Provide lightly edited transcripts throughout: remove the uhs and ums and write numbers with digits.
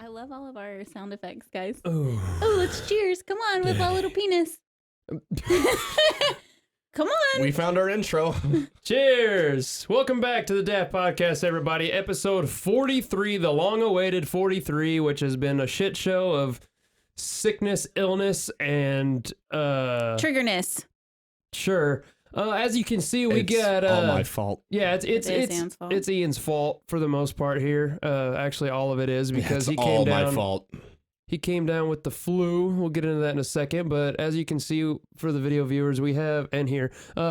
I love all of our sound effects, guys. Oh, Oh, let's cheers. Come on with my little penis. Come on. We found our intro. cheers! Welcome back to the Daft Podcast, everybody. Episode 43, the long-awaited 43, which has been a shit show of sickness, illness, and Triggerness. Sure. As you can see, we got all my fault. Yeah, it's Ian's fault. it's Ian's fault for the most part here. Actually, all of it is because It's he came all down. my fault. He came down with the flu. We'll get into that in a second. But as you can see for the video viewers, we have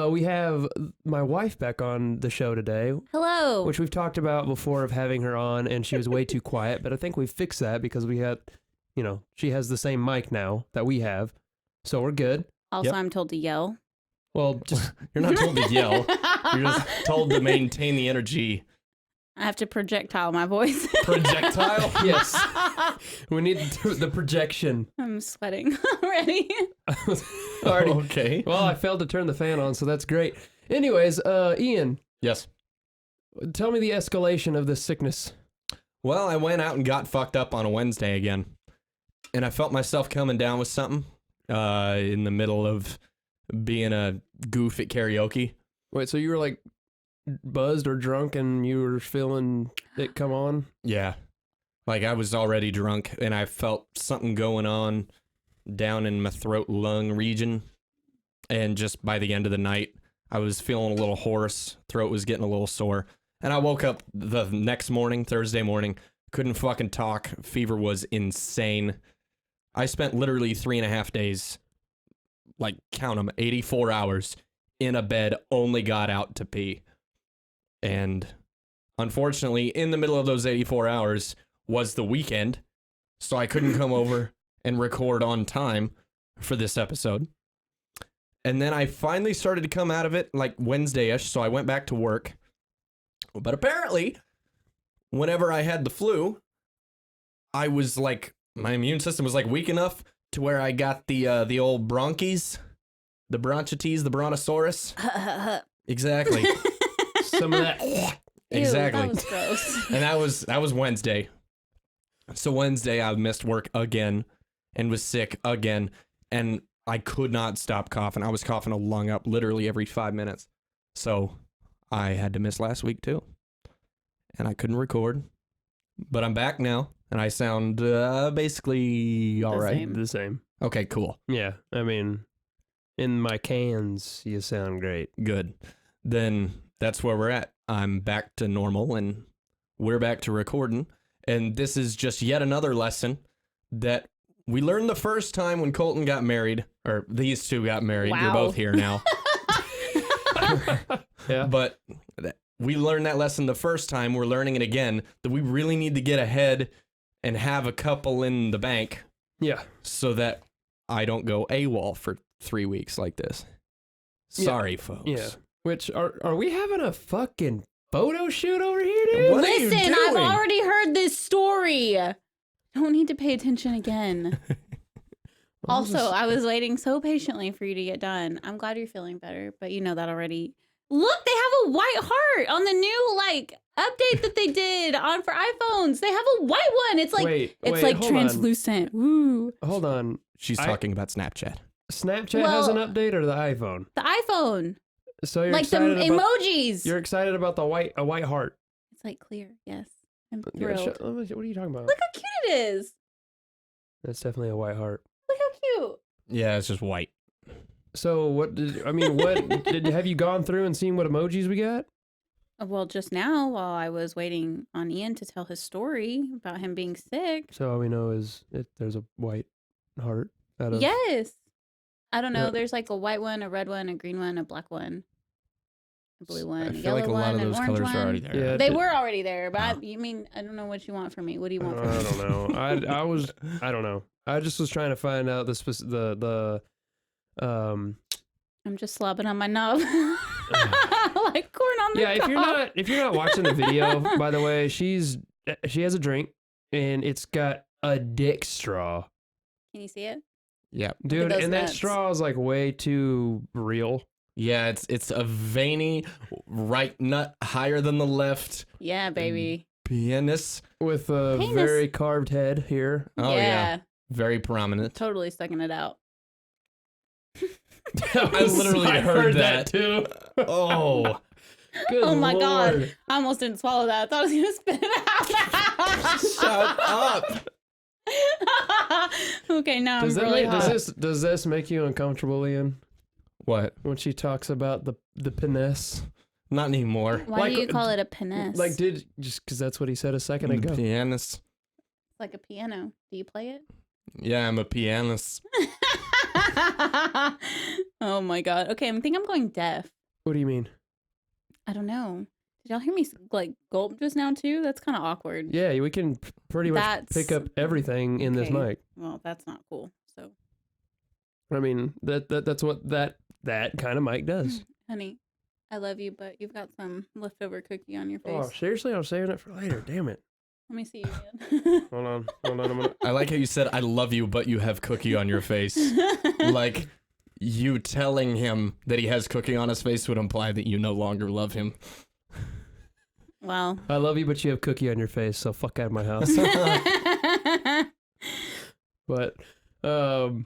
we have my wife back on the show today, Hello. which we've talked about before of having her on, and she was way too quiet. But I think we fixed that because we had, she has the same mic now that we have, so we're good. Also, Yep. I'm told to yell. Well, just You're not told to yell. You're just told to maintain the energy. I have to projectile my voice. Projectile? yes, we need the projection. I'm sweating already. Already. Okay. Well, I failed to turn the fan on, so that's great. Anyways, Ian, Yes. tell me the escalation of this sickness. Well, I went out and got fucked up on a Wednesday again. And I felt myself coming down with something in the middle of being a goof at karaoke. Wait, so you were like buzzed or drunk and you were feeling it come on? Yeah. Like I was already drunk and I felt something going on down in my throat lung region. And just by the end of the night, I was feeling a little hoarse. Throat was getting a little sore. And I woke up the next morning, Thursday morning, couldn't fucking talk. Fever was insane. I spent literally 3.5 days, like count them, 84 hours in a bed, only got out to pee. And unfortunately, in the middle of those 84 hours was the weekend, so I couldn't come over and record on time for this episode. And then I finally started to come out of it like Wednesday-ish, so I went back to work. But apparently, whenever I had the flu, I was like, my immune system was like weak enough to where I got the old bronchies, the bronchitis, the brontosaurus. Exactly. Some of that. Exactly. Ew, that was gross. And that was Wednesday. So Wednesday I missed work again and was sick again, and I could not stop coughing. I was coughing a lung up literally every 5 minutes. So I had to miss last week too. And I couldn't record. But I'm back now and I sound basically all right. same. The same. Okay, cool. Yeah, I mean, in my cans, you sound great. Good. Then that's where we're at. I'm back to normal and we're back to recording. And this is just yet another lesson that we learned the first time when Colton got married, or these two got married. Wow. You're both here now. Yeah. But we learned that lesson the first time. We're learning it again, that we really need to get ahead and have a couple in the bank Yeah. so that I don't go AWOL for 3 weeks like this. Sorry, folks. Yeah. Which, are we having a fucking photo shoot over here, dude? What are you Listen, I've doing? already heard this story. Don't need to pay attention again. Also, I was waiting so patiently for you to get done. I'm glad you're feeling better, but you know that already. Look, they have a white heart on the new update that they did for iPhones. They have a white one. It's like Wait, it's wait, like hold translucent. Woo. Hold on. She's talking about Snapchat. Snapchat has an Well- update or the iPhone? The iPhone. So you're Like the excited about emojis. You're excited about a white heart. It's like clear. Yes. I'm Yeah, thrilled. what are you talking about? Look how cute it is. That's definitely a white heart. Look how cute. Yeah, it's just white. So what have you gone through and seen what emojis we got? Well, just now while I was waiting on Ian to tell his story about him being sick. So all we know is there's a white heart out of Yes. I don't know. Yeah. There's like a white one, a red one, a green one, a black one, a blue one, I a feel yellow like a lot one, of an those orange colors one. are already there. Yeah. They were already there, but Oh. I don't know what you want from me. What do you want I from me? don't know. I don't know. I just was trying to find out the I'm just slobbing on my knob. Like corn on the yeah, cob. if you're not watching the video, by the way, she has a drink and it's got a dick straw. Can you see it? Yeah. Dude, those and that nuts. straw is like way too real. Yeah, it's a veiny right nut higher than the left. Yeah, baby. Penis. with a Penis. very carved head here. Oh yeah. Very prominent. Totally sucking it out. I literally heard that. too. Oh. Good Oh my God. Lord. I almost didn't swallow that. I thought I was going to spit it out. Shut up. Okay, now Does I'm that really make, hot. does this make you uncomfortable, Ian? What? When she talks about the penis? Not anymore. Why like- do you call it a penis? Like, just because that's what he said a second ago. Pianist. Like a piano. Do you play it? Yeah, I'm a pianist. Oh my God. Okay, I think I'm going deaf. What do you mean? I don't know. Did y'all hear me like gulp just now too? That's kind of awkward. Yeah, we can pretty much That's- pick up everything in this okay. mic. Well, that's not cool. So, I mean, that's what that kind of mic does. honey, I love you, but you've got some leftover cookie on your face. Oh, seriously? I was saving it for later. Damn it. Let me see you again. Hold on. I'm gonna. I like how you said, I love you, but you have cookie on your face. Like, you telling him that he has cookie on his face would imply that you no longer love him. Well. I love you, but you have cookie on your face, so fuck out of my house. But I'm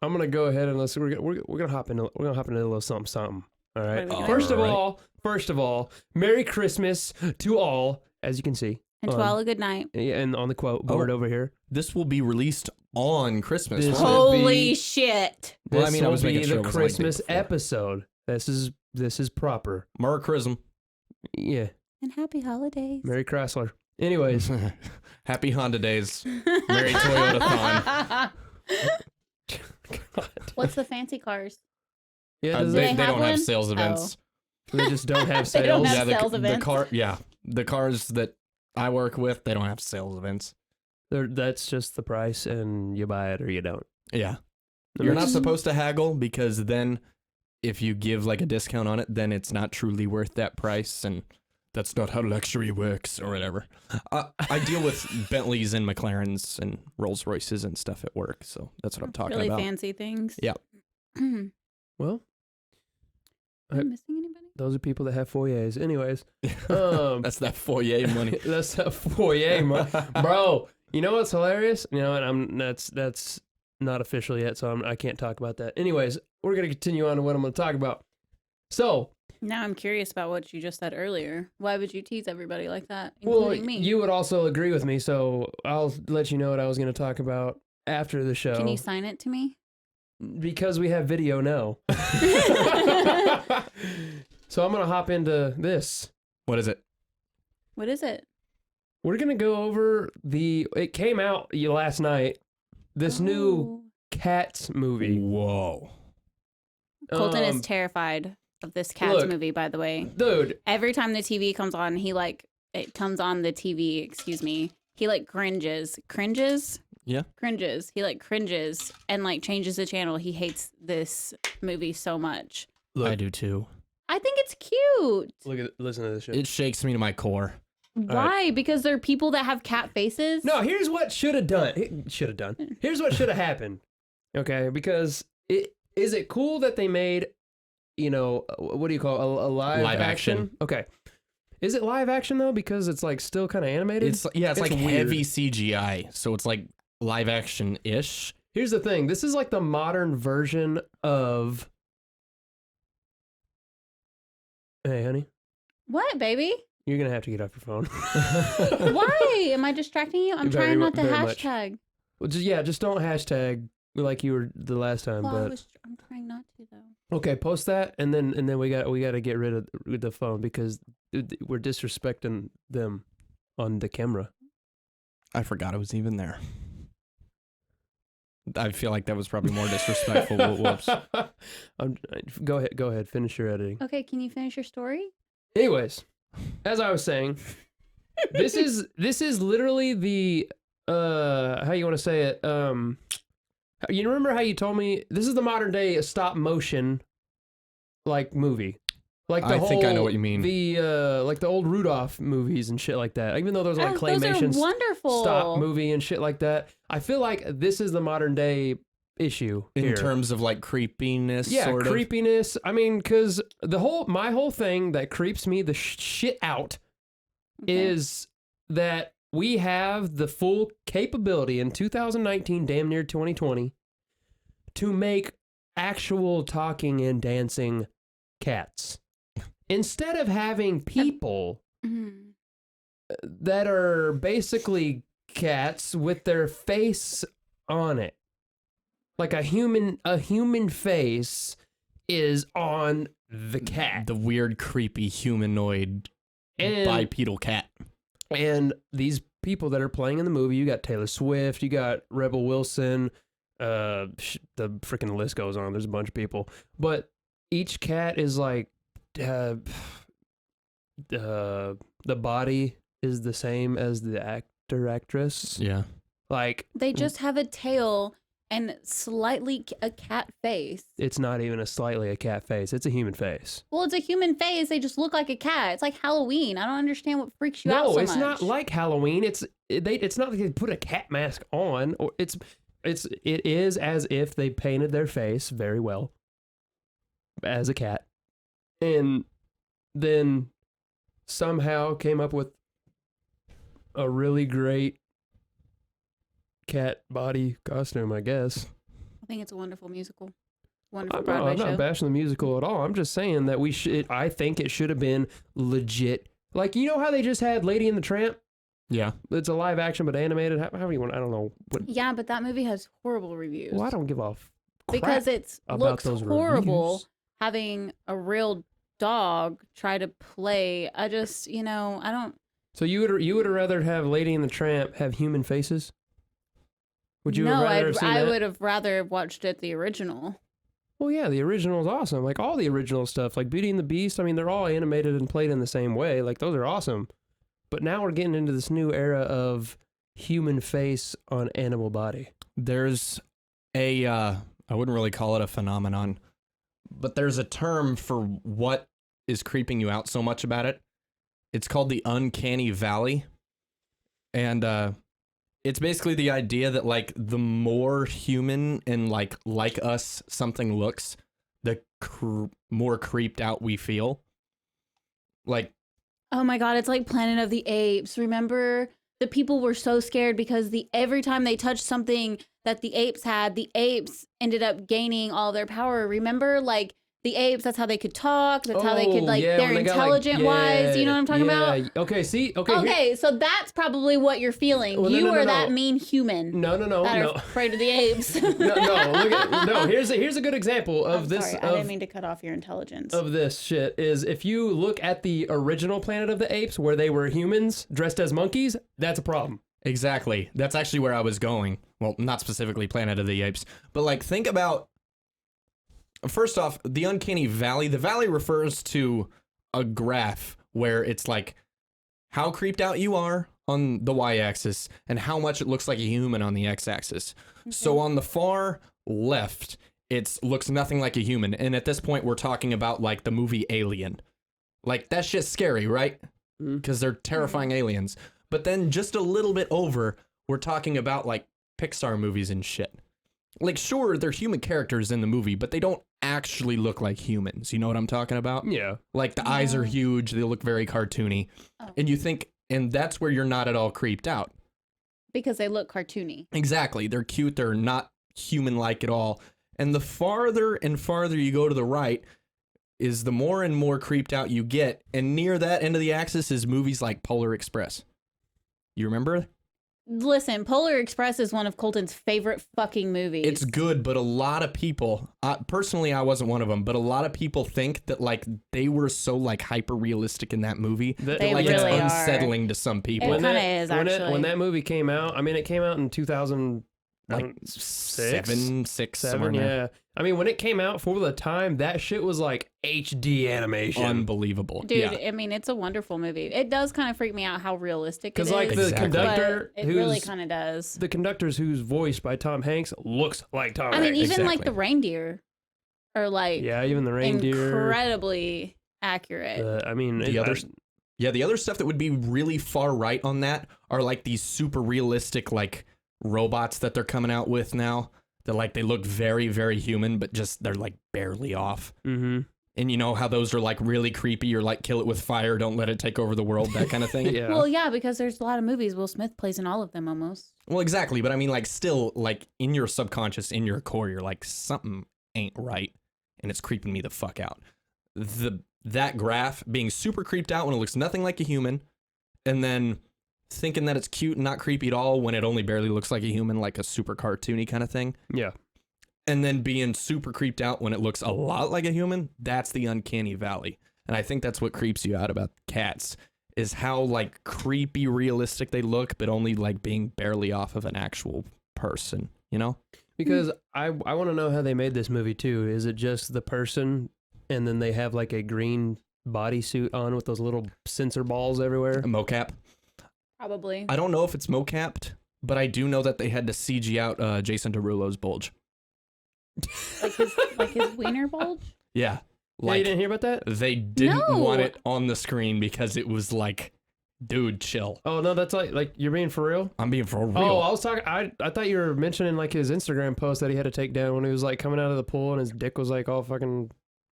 gonna go ahead and we're gonna hop into a little something. All right. What are we doing? First of all, Merry Christmas to all, as you can see, And to all a good night. and on the quote board over here. This will be released on Christmas. This won't it? will Holy be- shit. Well, I This mean, I will was making be sure the it wasn't like the day Christmas before. episode. This is proper. Merry Christmas. Yeah. And happy holidays. Merry Chrysler. Anyways, Happy Honda Days. Merry Toyota-thon. What's the fancy cars? yeah, Do They they don't have have one? sales Oh. events. they just don't have They don't sales. have sales events. The cars that I work with, they don't have sales events. That's just the price, and you buy it or you don't. Yeah. I You're mean, not supposed to haggle because then if you give like a discount on it, then it's not truly worth that price, and that's not how luxury works or whatever. I deal with Bentleys and McLarens and Rolls Royces and stuff at work, so that's what I'm talking really about. fancy things. Yeah. Am Well, I missing anybody? those are people that have foyers. Anyways, That's that foyer money. that's a foyer, bro. You know what's hilarious? You know, and that's not official yet, so I can't talk about that. Anyways, we're gonna continue on to what I'm gonna talk about. So, Now I'm curious about what you just said earlier. Why would you tease everybody like that, well, including me? you would also agree with me, so I'll let you know what I was gonna talk about after the show. Can you sign it to me? Because we have video now. So I'm gonna hop into this. What is it? What is it? We're gonna go over it came out last night. This new Cats movie. Whoa. Colton is Um, terrified of this Cats look. movie, by the way. Dude, Every time the TV comes on, it comes on the TV, excuse me. He like cringes. Cringes? Yeah. Cringes. He like cringes and like changes the channel. He hates this movie so much. look, I do too. I think it's cute. listen to this shit. It shakes me to my core. Why? Because there are people that have cat faces? No, here's what should have done. Here's what should have happened. Okay, because is it cool that they made, what do you call it, a live action? Okay. Is it live action though? Because it's like still kind of animated. It's like weird. heavy CGI, so it's like live action ish. Here's the thing. This is like the modern version of. Hey, honey, What, baby? you're gonna have to get off your phone. Why? Am I distracting you? I'm Very trying not to very much. hashtag. Well, just don't hashtag like you were the last time. Well, but I'm trying not to though. okay, post that, and then we got to get rid of the phone because we're disrespecting them on the camera. I forgot it was even there. I feel like that was probably more disrespectful. Whoops. Go ahead, finish your editing. Okay, can you finish your story? Anyways, as I was saying, this is literally the how you want to say it. You remember how you told me this is the modern day stop motion like movie. Like the I think I know what you mean. The like the old Rudolph movies and shit like that. Even though there's like those claymation are wonderful. stop movie and shit like that. I feel like this is the modern day issue In here. terms of like creepiness, Yeah, sort of. creepiness. I mean, because my whole thing that creeps me the shit out Okay. is that we have the full capability in 2019, damn near 2020, to make actual talking and dancing cats. Instead of having people that are basically cats with their face on it. Like a human face is on the cat. The weird, creepy, humanoid bipedal cat. And these people that are playing in the movie, you got Taylor Swift, you got Rebel Wilson, the freaking list goes on. There's a bunch of people. But each cat is like, the body is the same as the actor, actress. Yeah. Like, they just have a tail and slightly a cat face. it's not even a cat face. It's a human face. Well, it's a human face. They just look like a cat. It's like Halloween. I don't understand what freaks you out so much. No, it's not like Halloween. It's not like they put a cat mask on, or it is as if they painted their face very well as a cat, and then somehow came up with a really great cat body costume, I guess. I think it's a wonderful musical. Wonderful I'm Broadway show. not bashing the musical at all. I'm just saying that I think it should have been legit. Like, you know how they just had Lady and the Tramp? Yeah. It's a live action but animated. How do you want? I don't know. Yeah, but that movie has horrible reviews. Well, I don't give a crap because it about looks those horrible reviews. having a real dog try to play. I just, I don't. So you would rather have Lady and the Tramp have human faces? Would you No, rather have seen I that? would have rather watched it the original. Well, yeah, the original is awesome. Like all the original stuff, like Beauty and the Beast. I mean, they're all animated and played in the same way. Like those are awesome. But now we're getting into this new era of human face on animal body. There's I wouldn't really call it a phenomenon, but there's a term for what is creeping you out so much about it. It's called the uncanny valley. And it's basically the idea that like the more human and like us something looks, the more creeped out we feel. Like, Oh my God, it's like Planet of the Apes. Remember, the people were so scared because every time they touched something that the apes had, the apes ended up gaining all their power. Remember, like the apes, that's how they could talk. That's how they could, like, yeah, they're when they got, like, intelligent wise. You know what I'm talking about? Okay, see? Okay. Okay, so that's probably what you're feeling. Well, no, You no, are no. that mean human. No. That are afraid of the apes. No, here's a good example of I'm this. sorry, I didn't mean to cut off your intelligence. Of this shit is if you look at the original Planet of the Apes where they were humans dressed as monkeys, that's a problem. exactly. That's actually where I was going. Well, not specifically Planet of the Apes, but like think about, first off, the uncanny valley. The valley refers to a graph where it's like how creeped out you are on the y-axis and how much it looks like a human on the x-axis. So on the far left, it looks nothing like a human. And at this point, we're talking about like the movie Alien. Like that shit's scary, right? Because they're terrifying aliens. But then just a little bit over, we're talking about like Pixar movies and shit. Like, sure, they're human characters in the movie, but they don't actually look like humans. You know what I'm talking about? Yeah. Like, the eyes are huge. They look very cartoony. Oh. And you think, and that's where you're not at all creeped out. Because they look cartoony. Exactly. They're cute. They're not human-like at all. And the farther and farther you go to the right is the more and more creeped out you get. And near that end of the axis is movies like Polar Express. You remember? Listen, Polar Express is one of Colton's favorite fucking movies. It's good, but a lot of people, personally, I wasn't one of them, but a lot of people think that like they were so like hyper realistic in that movie that They like really it's are. unsettling to some people. It kinda is, actually. When that movie came out, I mean, it came out in 2000, Like six, six, somewhere in there. yeah. I mean, when it came out for the time, that shit was like HD animation. Unbelievable. Dude, Yeah. I mean, it's a wonderful movie. It does kind of freak me out how realistic it is. Because like the Exactly. conductor, but it really who's kind of does. the conductor's who's voiced by Tom Hanks looks like Tom I mean, Hanks. even like Exactly. the reindeer are like Yeah, even the reindeer. incredibly accurate. I mean, The others. Yeah, the other stuff that would be really far right on that are like these super realistic like robots that they're coming out with now. That like they look very, very human, but just they're like barely off. Mm-hmm. And you know how those are like really creepy, or like kill it with fire, don't let it take over the world, that kind of thing. Yeah. Well, yeah, because there's a lot of movies Will Smith plays in all of them almost. Well, exactly. But I mean, like, still, like, in your subconscious, in your core, you're like, something ain't right. And it's creeping me the fuck out. That graph being super creeped out when it looks nothing like a human, and then thinking that it's cute and not creepy at all when it only barely looks like a human, like a super cartoony kind of thing. Yeah. And then being super creeped out when it looks a lot like a human, that's the uncanny valley. And I think that's what creeps you out about cats, is how like creepy realistic they look, but only like being barely off of an actual person, you know? Because I want to know how they made this movie too. Is it just the person and then they have like a green bodysuit on with those little sensor balls everywhere? A mocap. Probably. I don't know if it's mocapped, but I do know that they had to CG out Jason Derulo's bulge. Like his wiener bulge? Yeah. Yeah, you didn't hear about that? They didn't No. want it on the screen because it was like, dude, chill. Oh no, that's like you're being for real? I'm being for real. Oh, I was talking. I thought you were mentioning like his Instagram post that he had to take down when he was like coming out of the pool and his dick was like all fucking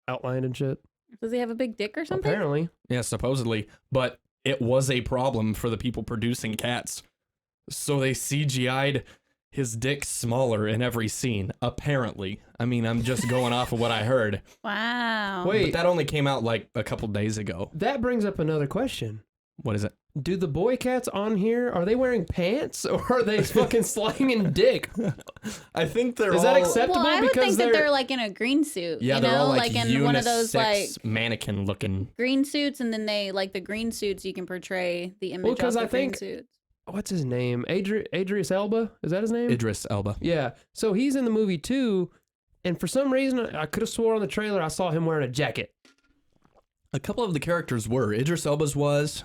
outlined and shit. Does he have a big dick or something? Apparently. Yeah, supposedly. But it was a problem for the people producing cats. So they CGI'd his dick smaller in every scene, apparently. I mean, I'm just going off of what I heard. Wow. Wait. But that only came out like a couple days ago. That brings up another question. What is it? Do the boy cats on here, are they wearing pants or are they fucking slanging dick? I think they're Is that acceptable? Well, I would because think that they're like in a green suit. Yeah, you they're know, all like, in one of those like mannequin looking. green suits, and then they like the green suits. You can portray the image of 'cause the I green think- suits. What's his name? Idris Elba? Is that his name? Idris Elba. Yeah. So he's in the movie too. And for some reason, I could have swore on the trailer I saw him wearing a jacket. A couple of the characters were. Idris Elba's was.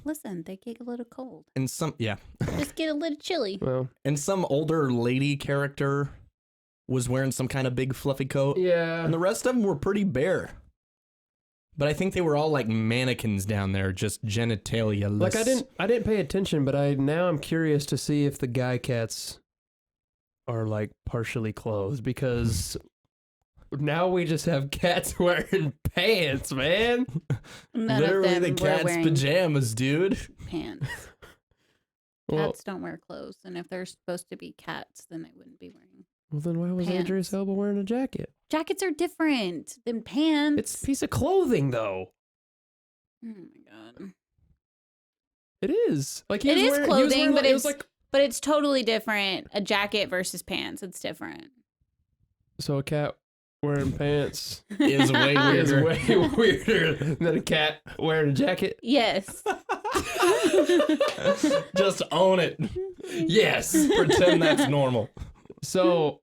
Listen, they get a little cold. And some, yeah. Just get a little chilly. Well, And some older lady character was wearing some kind of big fluffy coat. yeah. And the rest of them were pretty bare. But I think they were all like mannequins down there, just genitalia. Like I didn't pay attention, but I'm curious to see if the guy cats are like partially clothed because now we just have cats wearing pants, man. None Literally of them the were cat's wearing pajamas, dude. pants. Well, Cats don't wear clothes, and if they're supposed to be cats, then they wouldn't be wearing. well then why was Pants. Idris Elba wearing a jacket? Jackets are different than pants. It's a piece of clothing though. Oh my god. It is. Like It is clothing, but it was like But it's totally different. A jacket versus pants. It's different. so a cat wearing pants Is way is weirder. way weirder than a cat wearing a jacket. Yes. Just own it. Yes. Pretend that's normal. So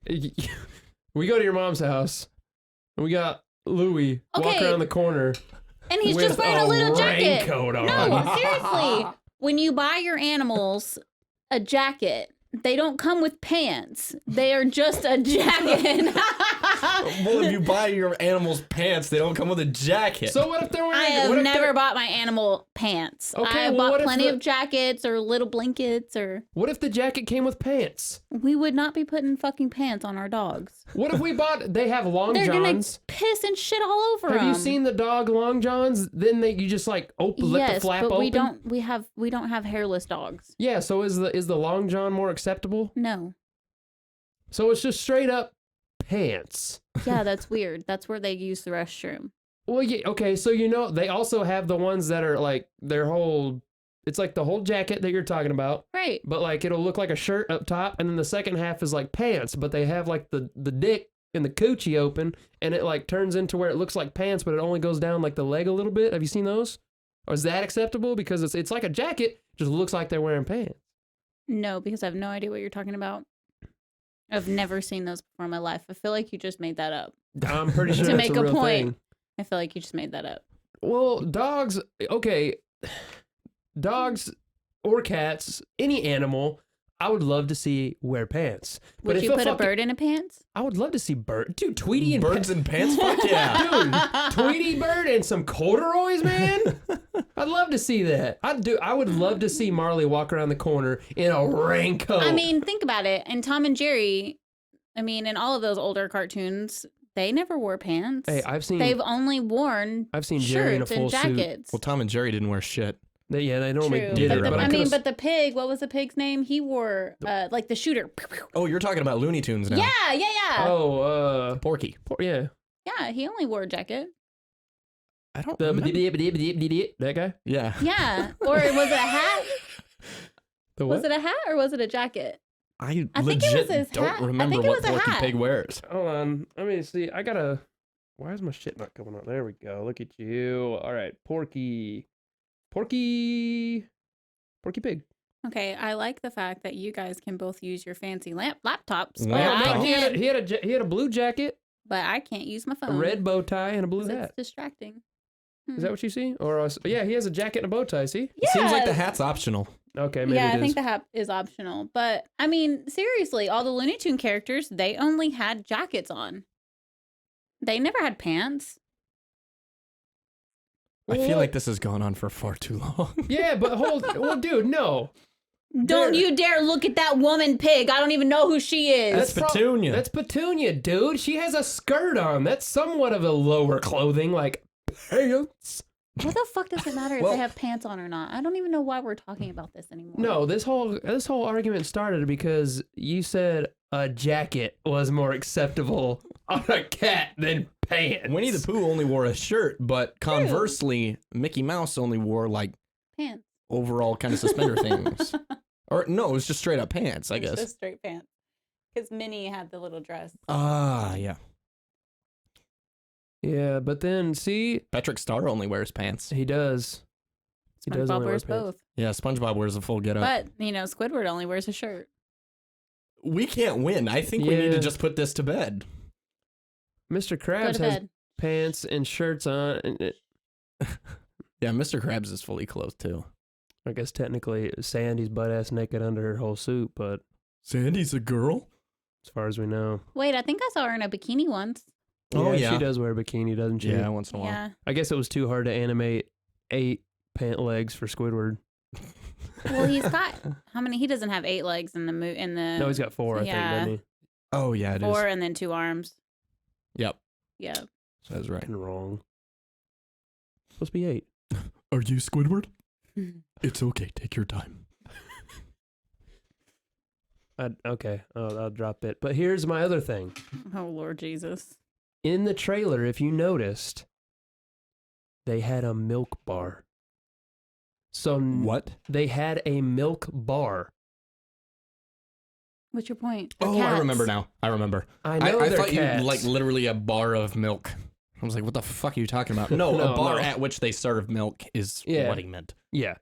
we go to your mom's house and we got Louie walk Okay. around the corner And he's with just wearing a little jacket. raincoat on. No, seriously. When you buy your animals a jacket, they don't come with pants. They are just a jacket. Well, if you buy your animal's pants, they don't come with a jacket. So what if they're wearing? I have what if never they're- bought my animal pants. Okay, I well, what bought if plenty the- of jackets or little blankets or What if the jacket came with pants? we would not be putting fucking pants on our dogs. What if we bought? They have long They're johns. gonna piss and shit all over Have them. you seen the dog long johns? Then you just like open, let the Yes, flap but open. we don't have hairless dogs. Yeah. So is the long john more acceptable? No. So it's just straight up pants. Yeah, that's weird. That's where they use the restroom. Well, yeah, okay, so they also have the ones that are like their whole, it's like the whole jacket that you're talking about, Right. but like it'll look like a shirt up top, and then the second half is like pants, but they have like the dick and the coochie open, and it like turns into where it looks like pants, but it only goes down like the leg a little bit. Have you seen those? Or is that acceptable? Because it's like a jacket, just looks like they're wearing pants. No, because I have no idea what you're talking about. I've never seen those before in my life. I feel like you just made that up. I'm pretty sure To that's make a a real point. thing. I feel like you just made that up. Well, dogs, okay. Dogs or cats, any animal, I would love to see wear pants. Would if you put a fucking- bird in a pants? I would love to see bird. Dude, Tweety and Birds in pants? Fuck yeah. Dude, Tweety bird and some corduroys, man. I'd love to see that. I would love to see Marley walk around the corner in a raincoat. I mean, think about it. And Tom and Jerry, I mean, in all of those older cartoons, They never wore pants. Hey, They've only worn Jerry in a shirts full and jackets. Well, Tom and Jerry didn't wear shit. They normally True. did But it. the, But I could've mean, but the pig, what was the pig's name? He wore like the shooter. Oh, you're talking about Looney Tunes now. Yeah. Oh, Porky. yeah. Yeah, he only wore a jacket. I don't The remember. that guy. Yeah. Yeah. Or was it a hat? The what? Was it a hat or was it a jacket? I think it legit was his don't hat. I remember think it what was a Porky hat. Pig wears. Hold on. Let me see. Why is my shit not coming up? There we go. Look at you. All right. Porky Pig. Okay, I like the fact that you guys can both use your fancy laptops, but Laptop. I can't. He had a blue jacket, But I can't use my a phone. red bow tie, and a blue 'cause hat. It's distracting. Is that what you see? Or yeah, he has a jacket and a bow tie. See? Yeah. Seems like the hat's optional. Okay, maybe Yeah, it I is. think the hat is optional. But I mean, seriously, all the Looney Tune characters, they only had jackets on. They never had pants. I feel like this has gone on for far too long. Yeah, but well, dude, no. Don't There- you dare look at that woman pig. I don't even know who she is. That's Petunia. That's Petunia, dude. She has a skirt on. That's somewhat of a lower clothing, like pants. What the fuck does it matter if Well- they have pants on or not? I don't even know why we're talking about this anymore. No, this whole argument started because you said a jacket was more acceptable on a cat than pants. Winnie the Pooh only wore a shirt, but conversely, Mickey Mouse only wore like Pants. overall kind of suspender things. Or no, it was just straight up pants, I It's guess. just straight pants. Because Minnie had the little dress. Ah, yeah. Yeah, but then see, Patrick Star only wears pants. he does. He does SpongeBob only wear wears pants. both. Yeah, SpongeBob wears a full getup. But, Squidward only wears a shirt. We can't win. I think we need Yeah. to just put this to bed. Mr. Go Krabs to has bed. pants and shirts on. And Yeah, Mr. Krabs is fully clothed too. I guess technically Sandy's butt ass naked under her whole suit, but Sandy's a girl? as far as we know. Wait, I think I saw her in a bikini once. Oh, yeah. She does wear a bikini, doesn't she? Yeah, once in a while. Yeah. I guess it was too hard to animate 8 pant legs for Squidward. Well, he's got how many? He doesn't have 8 legs in the No, he's got 4, I think, doesn't he? Oh, yeah, it is. 4 and then 2 arms. Yep, Yeah. that's right. Fucking wrong. Supposed to be 8. Are you Squidward? It's okay. Take your time. Okay, I'll drop it. But here's my other thing. Oh Lord Jesus. In the trailer, if you noticed, they had a milk bar. So What? they had a milk bar. What's your point? They're Oh, I cats. remember now. I remember. I know I they're thought cats. you like literally a bar of milk. I was like, what the fuck are you talking about? No, No, a bar no. at which they serve milk is Yeah. what he meant. Yeah.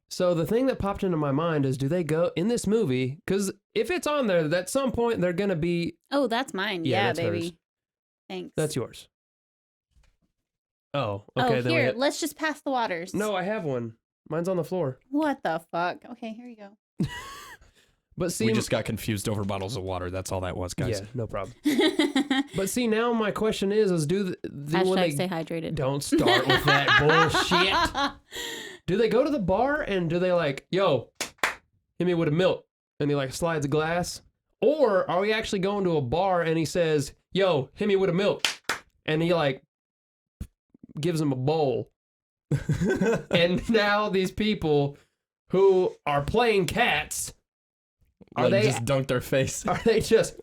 So the thing that popped into my mind is, do they go in this movie? Because if it's on there, at some point they're gonna be. Oh, that's mine. Yeah, Yeah, that's baby. hers. Thanks. That's yours. Oh, okay. Oh, then here, let's just pass the waters. No, I have one. Mine's on the floor. What the fuck? Okay, here you go. But see, We just got confused over bottles of water. That's all that was, guys. yeah, no problem. But see, now my question is do when Hashtag they stay hydrated. don't start with that bullshit? Do they go to the bar and do they like, yo, hit me with a milk, and he like slides a glass? Or are we actually going to a bar and he says, yo, hit me with a milk, and he like gives him a bowl? And now these people who are playing cats, are they just dunked their face? are they just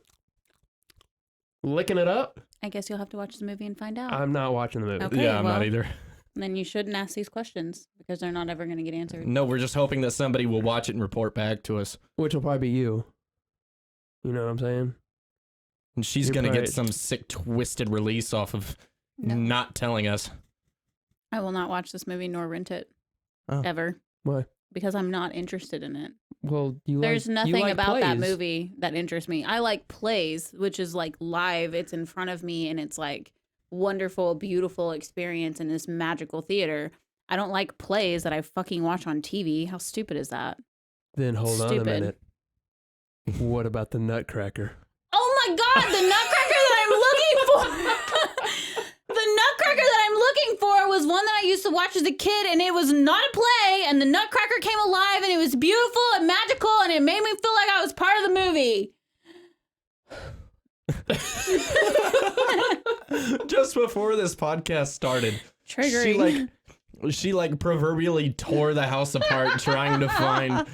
licking it up? I guess you'll have to watch the movie and find out. I'm not watching the movie. Okay, yeah, I'm not well. either. Then you shouldn't ask these questions because they're not ever going to get answered. No, we're just hoping that somebody will watch it and report back to us. Which will probably be you. You know what I'm saying? And she's You're going to probably- get some sick, twisted release off of No. not telling us. I will not watch this movie nor rent it. Oh. Ever. Why? Because I'm not interested in it. Well, There's nothing about that plays. movie that interests me. I like plays, which is like live. It's in front of me and it's like wonderful, beautiful experience in this magical theater. I don't like plays that I fucking watch on TV. How stupid is that? Then hold on a Stupid. minute. What about the Nutcracker? Oh my God, the nutcracker that I'm looking for. The nutcracker that I'm looking for was one that I used to watch as a kid, and it was not a play, and the nutcracker came alive, and it was beautiful and magical, and it made me feel like I was part of the movie. Just before this podcast started, Triggering. she proverbially tore the house apart trying to find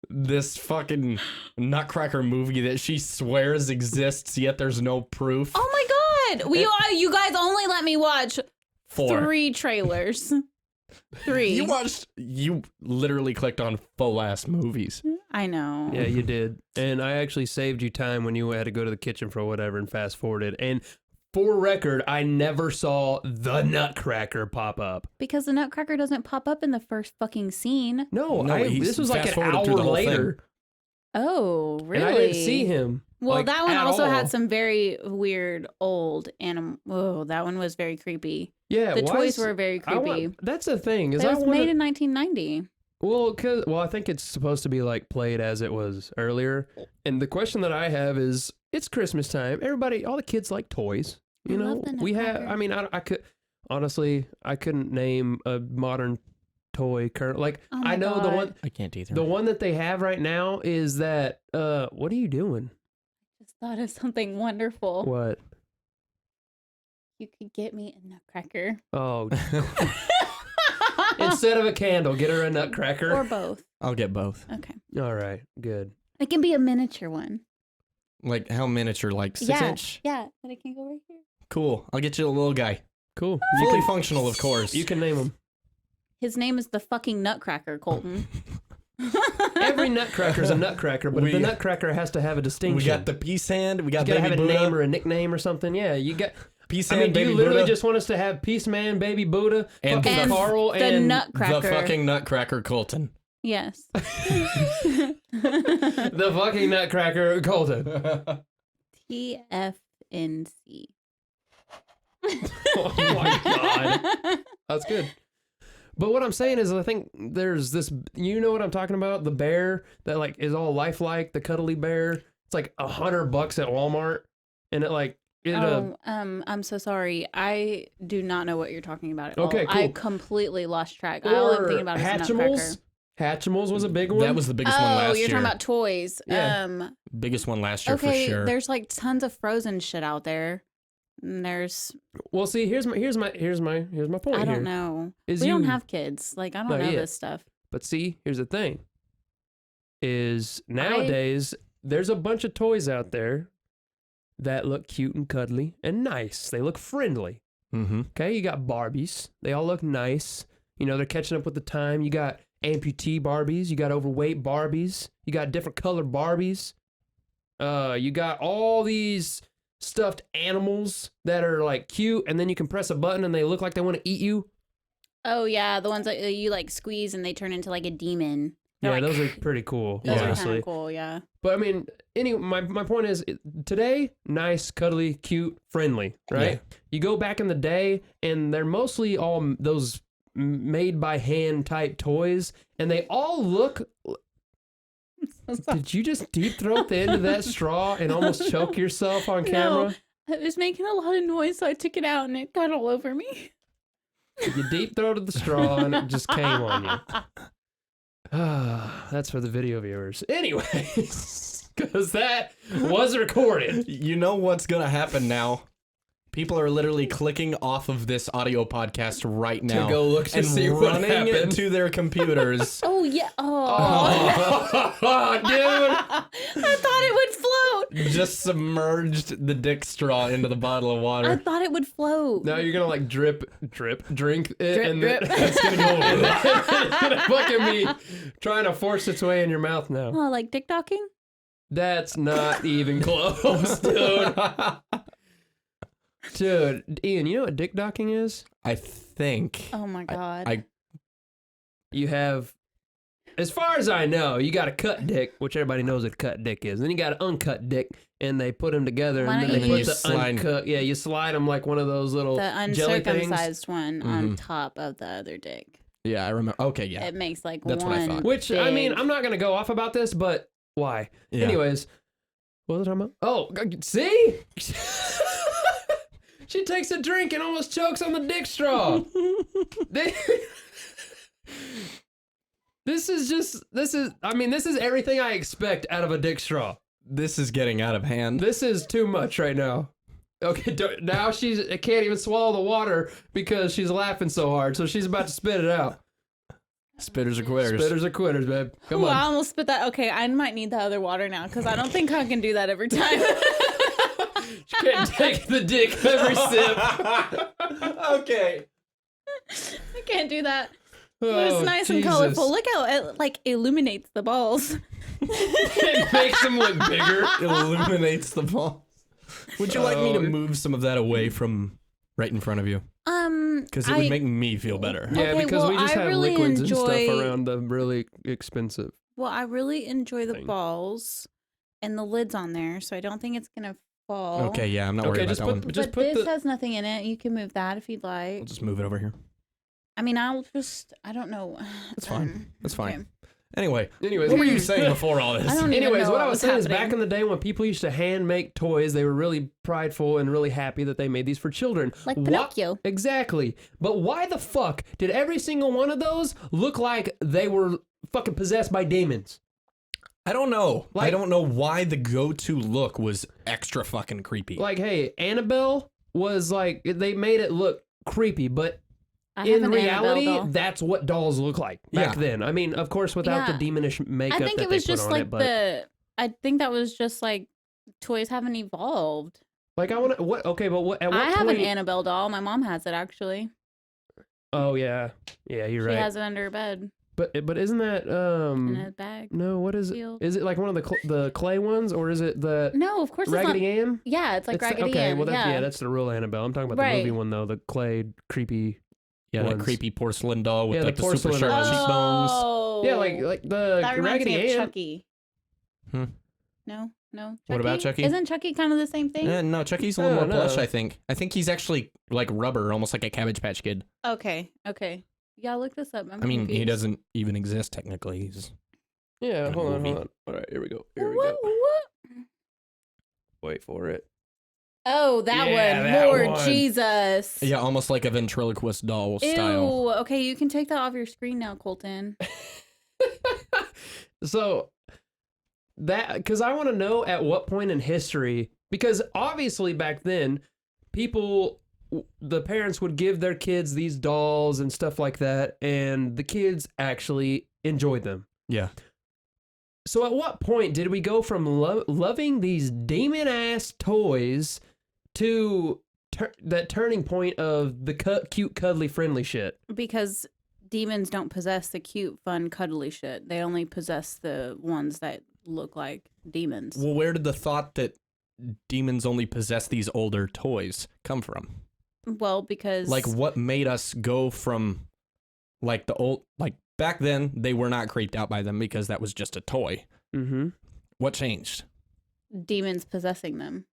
this fucking Nutcracker movie that she swears exists, yet there's no proof. Oh my god! You guys only let me watch 4. 3 trailers. 3. You literally clicked on full ass movies. I know. Yeah, you did. And I actually saved you time when you had to go to the kitchen for whatever and fast forwarded. And for record, I never saw the Nutcracker pop up. Because the Nutcracker doesn't pop up in the first fucking scene. No, he's this was like an fast-forwarded hour through the whole later. thing. Oh, really? And I didn't see him. Well, like, that one at also all. had some very weird old animal. Whoa, that one was very creepy. Yeah, The why toys is- were very creepy. That's the thing. Is It I was wanna, made in 1990. Well, I think it's supposed to be like played as it was earlier. And the question that I have is, it's Christmas time. Everybody, all the kids like toys. You I know, love the we have. Nutcracker. I mean, I could honestly, I couldn't name a modern toy current. Like Oh my I know the God. one, I can't either. the one that they have right now is that. What are you doing? Just thought of something wonderful. What? You could get me a Nutcracker. Oh, instead of a candle, get her a Nutcracker. Or both. I'll get both. Okay. All right, good. It can be a miniature one. Like how miniature? Like 6 yeah. inch? Yeah. But it can go right here. Cool. I'll get you a little guy. Cool. Fully functional, of course. You can name them. His name is the fucking Nutcracker, Colton. Every Nutcracker's a Nutcracker, but We- the Nutcracker has to have a distinction. We got the peace hand. We got you gotta baby have a Buddha. name or a nickname or something. Yeah, you got. Peace I hand, mean, do baby you literally Buddha, just want us to have Peace Man, Baby Buddha, And fucking And Carl, the and Nutcracker. the fucking Nutcracker Colton. Yes. the fucking Nutcracker Colton? TFNC. Oh my god, that's good. But what I'm saying is, I think there's this. You know what I'm talking about? The bear that like is all lifelike, the cuddly bear. It's like $100 at Walmart, and it like. I'm so sorry. I do not know what you're talking about at Okay, all. cool. I completely lost track. All I'm thinking about is the Nutcracker. Hatchimals was a big one. That was the biggest one Oh, last you're year. talking about toys. Yeah. Biggest one last year Okay, for sure. there's like tons of Frozen shit out there. And there's Well, see, here's my point. I here. don't know. Is We don't you- have kids. Like I don't Not know yet. this stuff. But see, here's the thing. Is nowadays there's a bunch of toys out there that look cute and cuddly and nice. They look friendly. Mm-hmm. Okay, you got Barbies. They all look nice. You know, they're catching up with the time. You got amputee Barbies. You got overweight Barbies. You got different colored Barbies. You got all these stuffed animals that are like cute, and then you can press a button and they look like they want to eat you. Oh yeah, the ones that you like squeeze and they turn into like a demon. They're Yeah, like, those are pretty cool, those are honestly. kind of cool. Yeah. But I mean, my point is, today, nice, cuddly, cute, friendly, right? Yeah. You go back in the day, and they're mostly all those made by hand type toys, and they all look. Did you just deep throat the end of that straw and almost choke yourself on camera? No, it was making a lot of noise, so I took it out and it got all over me. You deep throated the straw, and it just came on you. That's for the video viewers. Anyways, because that was recorded. You know what's gonna happen now? People are literally clicking off of this audio podcast right now To go look to and see what running happened. to their computers. Oh yeah. Oh, dude. I thought it would float. Just submerged the dick straw into the bottle of I water. thought it would float. Now you're gonna like drip, drink it, Drip, and drip. then it's gonna go over. It's gonna fucking be trying to force its way in your mouth now. Oh, like dick docking? That's not even close, dude. Dude, Ian, you know what dick docking is? I think. Oh my god. I You have, as far as I know, you got a cut dick, which everybody knows what a cut dick is. Then you got an uncut dick, and they put them together, Why and then don't they you put use- the slide- uncut. Yeah, you slide them like one of those little the jelly things. uncircumcised one on Mhm. top of the other dick. yeah, I remember. Okay, yeah. It makes like That's what I one. thought. Which, I mean, big- I'm not going to go off about this, but why? Yeah. Anyways, what was I talking about? Oh, see? She takes a drink and almost chokes on the dick straw. This is everything I expect out of a dick straw. This is getting out of hand. This is too much right now. Okay, now she's can't even swallow the water because she's laughing so hard. So she's about to spit it out. Spitters are quitters. Spitters are quitters, babe. Come Ooh, on. I almost spit that. Okay, I might need the other water now because I don't think I can do that every time. She can't take the dick every sip. Okay. I can't do that. But Oh, it's nice Jesus. and colorful. Look how it like illuminates the balls. It makes them look bigger. Illuminates the ball. Would you like me to Oh. move some of that away from right in front of you? Because it would make me feel better. Yeah, Okay, because well, we just I have really liquids and enjoy- stuff around the really expensive. Well, I really enjoy the Thing. balls and the lids on there, so I don't think it's gonna fall. Okay, yeah, I'm not worried about just that put, one. But just put this the. has nothing in it. You can move that if you'd like. I'll just move it over here. I mean, I don't know. That's fine. That's fine. Okay. Anyway, Anyways, what were you saying before all this? I don't even Anyways, know what I was saying is happening. back in the day when people used to hand make toys, they were really prideful and really happy that they made these for children. Like Wha- Pinocchio. Exactly. But why the fuck did every single one of those look like they were fucking possessed by demons? I don't know. I Like- don't know why the go-to look was extra fucking creepy. Like, hey, Annabelle was like, they made it look creepy, but I have in an reality, Annabelle doll. that's what dolls look like back Yeah. then. I mean, of course, without Yeah. the demonish makeup I think that it was they put just on like it, but I think that was just like toys haven't evolved. like I want to. What? Okay, but what? At what I have an point? Annabelle doll. My mom has it actually. Oh yeah, yeah, you're She right. has it under her bed But isn't that in a bag. no? What is it? Sealed. Is it like one of the clay ones, or is it the No, of course Raggedy it's not. Ann? Yeah, it's like It's the- Raggedy okay, Ann. well yeah. that's the real Annabelle. I'm talking about the Right. movie one though, the clay creepy. yeah, that ones. creepy porcelain doll with Yeah, like the the super porcelain sharp eyes. cheekbones. Oh. Yeah, like the that reminds Raggedy me of Ann. Chucky. Hmm. No. Chucky? What about Chucky? Isn't Chucky kind of the same thing? No, Chucky's a little Oh, more plush, no. I think. I think he's actually like rubber, almost like a Cabbage Patch Kid. Okay. Yeah, look this up. I mean, he confused. doesn't even exist technically. He's Yeah, in a hold on. movie. All right, here we go. Here we What? go. What? Wait for it. Oh, that Yeah, one. that Lord one. Jesus. yeah, almost like a ventriloquist doll Ew. style. Okay, you can take that off your screen now, Colton. So that because I want to know at what point in history, because obviously back then the parents would give their kids these dolls and stuff like that, and the kids actually enjoyed them. Yeah. So at what point did we go from loving these demon ass toys to that turning point of the cute, cuddly, friendly shit? Because demons don't possess the cute, fun, cuddly shit. They only possess the ones that look like demons. Well, where did the thought that demons only possess these older toys come from? Well, because Like, what made us go from like the old, like back then they were not creeped out by them because that was just a toy. Mm-hmm. What changed? demons possessing them.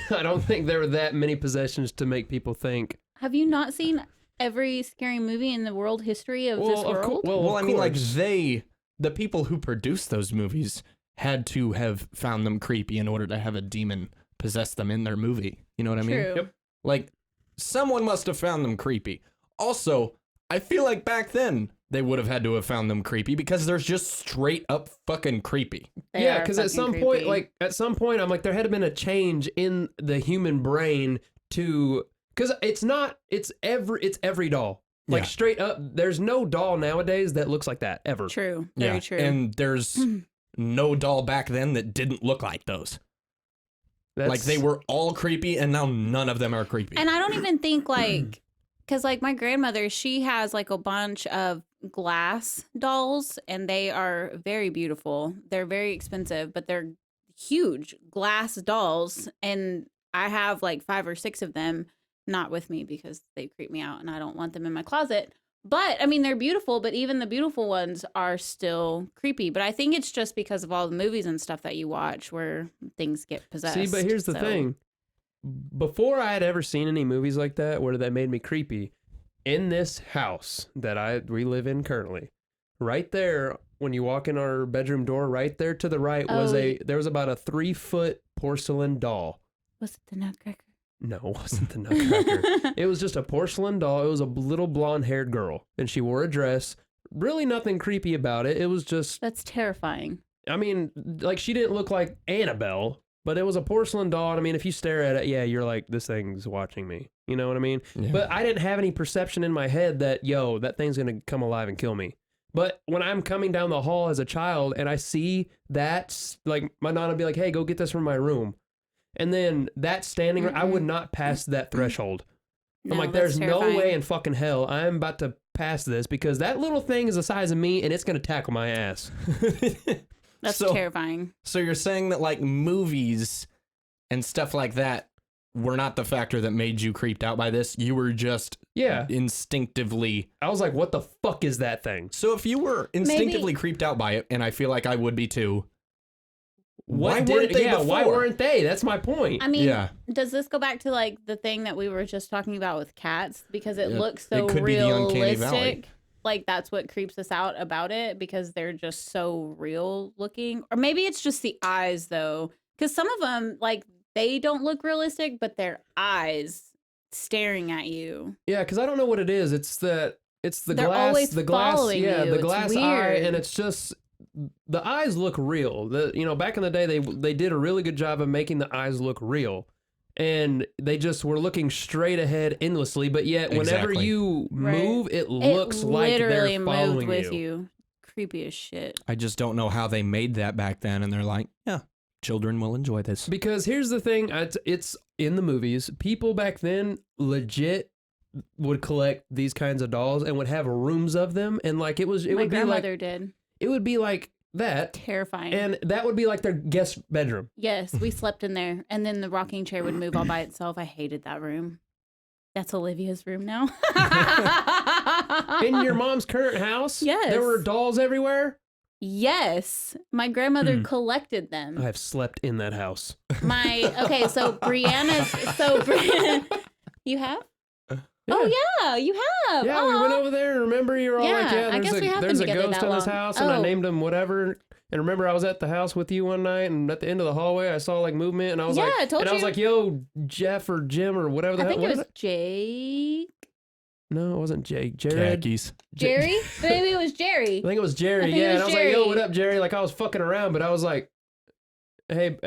I don't think there were that many possessions to make people think. Have you not seen every scary movie in the world history of this world? Well, of I mean, like course. the people who produced those movies had to have found them creepy in order to have a demon possess them in their movie. You know what I mean? True. Yep. Like, someone must have found them creepy. Also, I feel like back then they would have had to have found them creepy because they're just straight up fucking creepy. They Yeah, are because at fucking some point, I'm like, there had to been a change in the human brain to, because it's every doll. Like Yeah. straight up, there's no doll nowadays that looks like that ever. True. Very true. And there's no doll back then that didn't look like those. Like, they were all creepy, and now none of them are creepy. And I don't even think like, because like my grandmother, she has like a bunch of glass dolls and they are very beautiful. They're very expensive, but they're huge glass dolls. And I have like 5 or 6 of them, not with me because they creep me out and I don't want them in my closet. But I mean, they're beautiful, but even the beautiful ones are still creepy. But I think it's just because of all the movies and stuff that you watch where things get possessed. See, but here's the So- thing. Before I had ever seen any movies like that where that made me creepy, in this house that we live in currently, right there, when you walk in our bedroom door, right there to the right there was about a 3-foot porcelain doll. Was it the Nutcracker? No, it wasn't the Nutcracker. It was just a porcelain doll. It was a little blonde-haired girl, and she wore a dress. Really nothing creepy about it. It was just, That's terrifying. I mean, like, she didn't look like Annabelle, But it was a porcelain doll. And I mean, if you stare at it, yeah, you're like, this thing's watching me. You know what I mean? Yeah. But I didn't have any perception in my head that, yo, that thing's going to come alive and kill me. But when I'm coming down the hall as a child and I see that, like, my nana would be like, hey, go get this from my room. And then that standing, I would not pass that threshold. I'm like, there's no way in fucking hell I'm about to pass this because that little thing is the size of me and it's going to tackle my ass. That's terrifying. So you're saying that like movies and stuff like that were not the factor that made you creeped out by this? You were just instinctively... I was like, what the fuck is that thing? So if you were instinctively creeped out by it, and I feel like I would be too, why weren't they before? Why weren't they? That's my point. I mean, does this go back to like the thing that we were just talking about with cats? Because it looks so realistic. Like that's what creeps us out about it because they're just so real looking. Or maybe it's just the eyes though. Because some of them, like, they don't look realistic, but their eyes staring at you. Yeah, because I don't know what it is. It's the They're glass, always the glass, following you. the It's glass eye, weird. and it's just the eyes look real. Back in the day, they did a really good job of making the eyes look real, and they just were looking straight ahead endlessly. But yet, whenever you move, it looks like literally they're following moved with you. Creepy as shit. I just don't know how they made that back then, and they're like, yeah. Children will enjoy this. Because here's the thing, it's in the movies. People back then legit would collect these kinds of dolls and would have rooms of them, and like it would be like my grandmother did. It would be like that. Terrifying. And that would be like their guest bedroom. Yes, we slept in there, and then the rocking chair would move all by itself. I hated that room. That's Olivia's room now. In your mom's current house? Yes. There were dolls everywhere? Yes, my grandmother collected them. I have slept in that house. So you have? Yeah. Oh yeah, you have. Yeah, we went over there and remember you were all like, I guess we have there's been a together ghost that in this long. house and I named him whatever. And remember I was at the house with you one night and at the end of the hallway I saw like movement and I was I told you. I was like, yo, Jeff or Jim or whatever the hell. I think it was Jake. No, it wasn't Jake. Jared. Khakis. Jerry? Maybe it was Jerry. I think it was Jerry. Yeah, and I was like, yo, what up, Jerry? Like I was fucking around, but I was like, hey,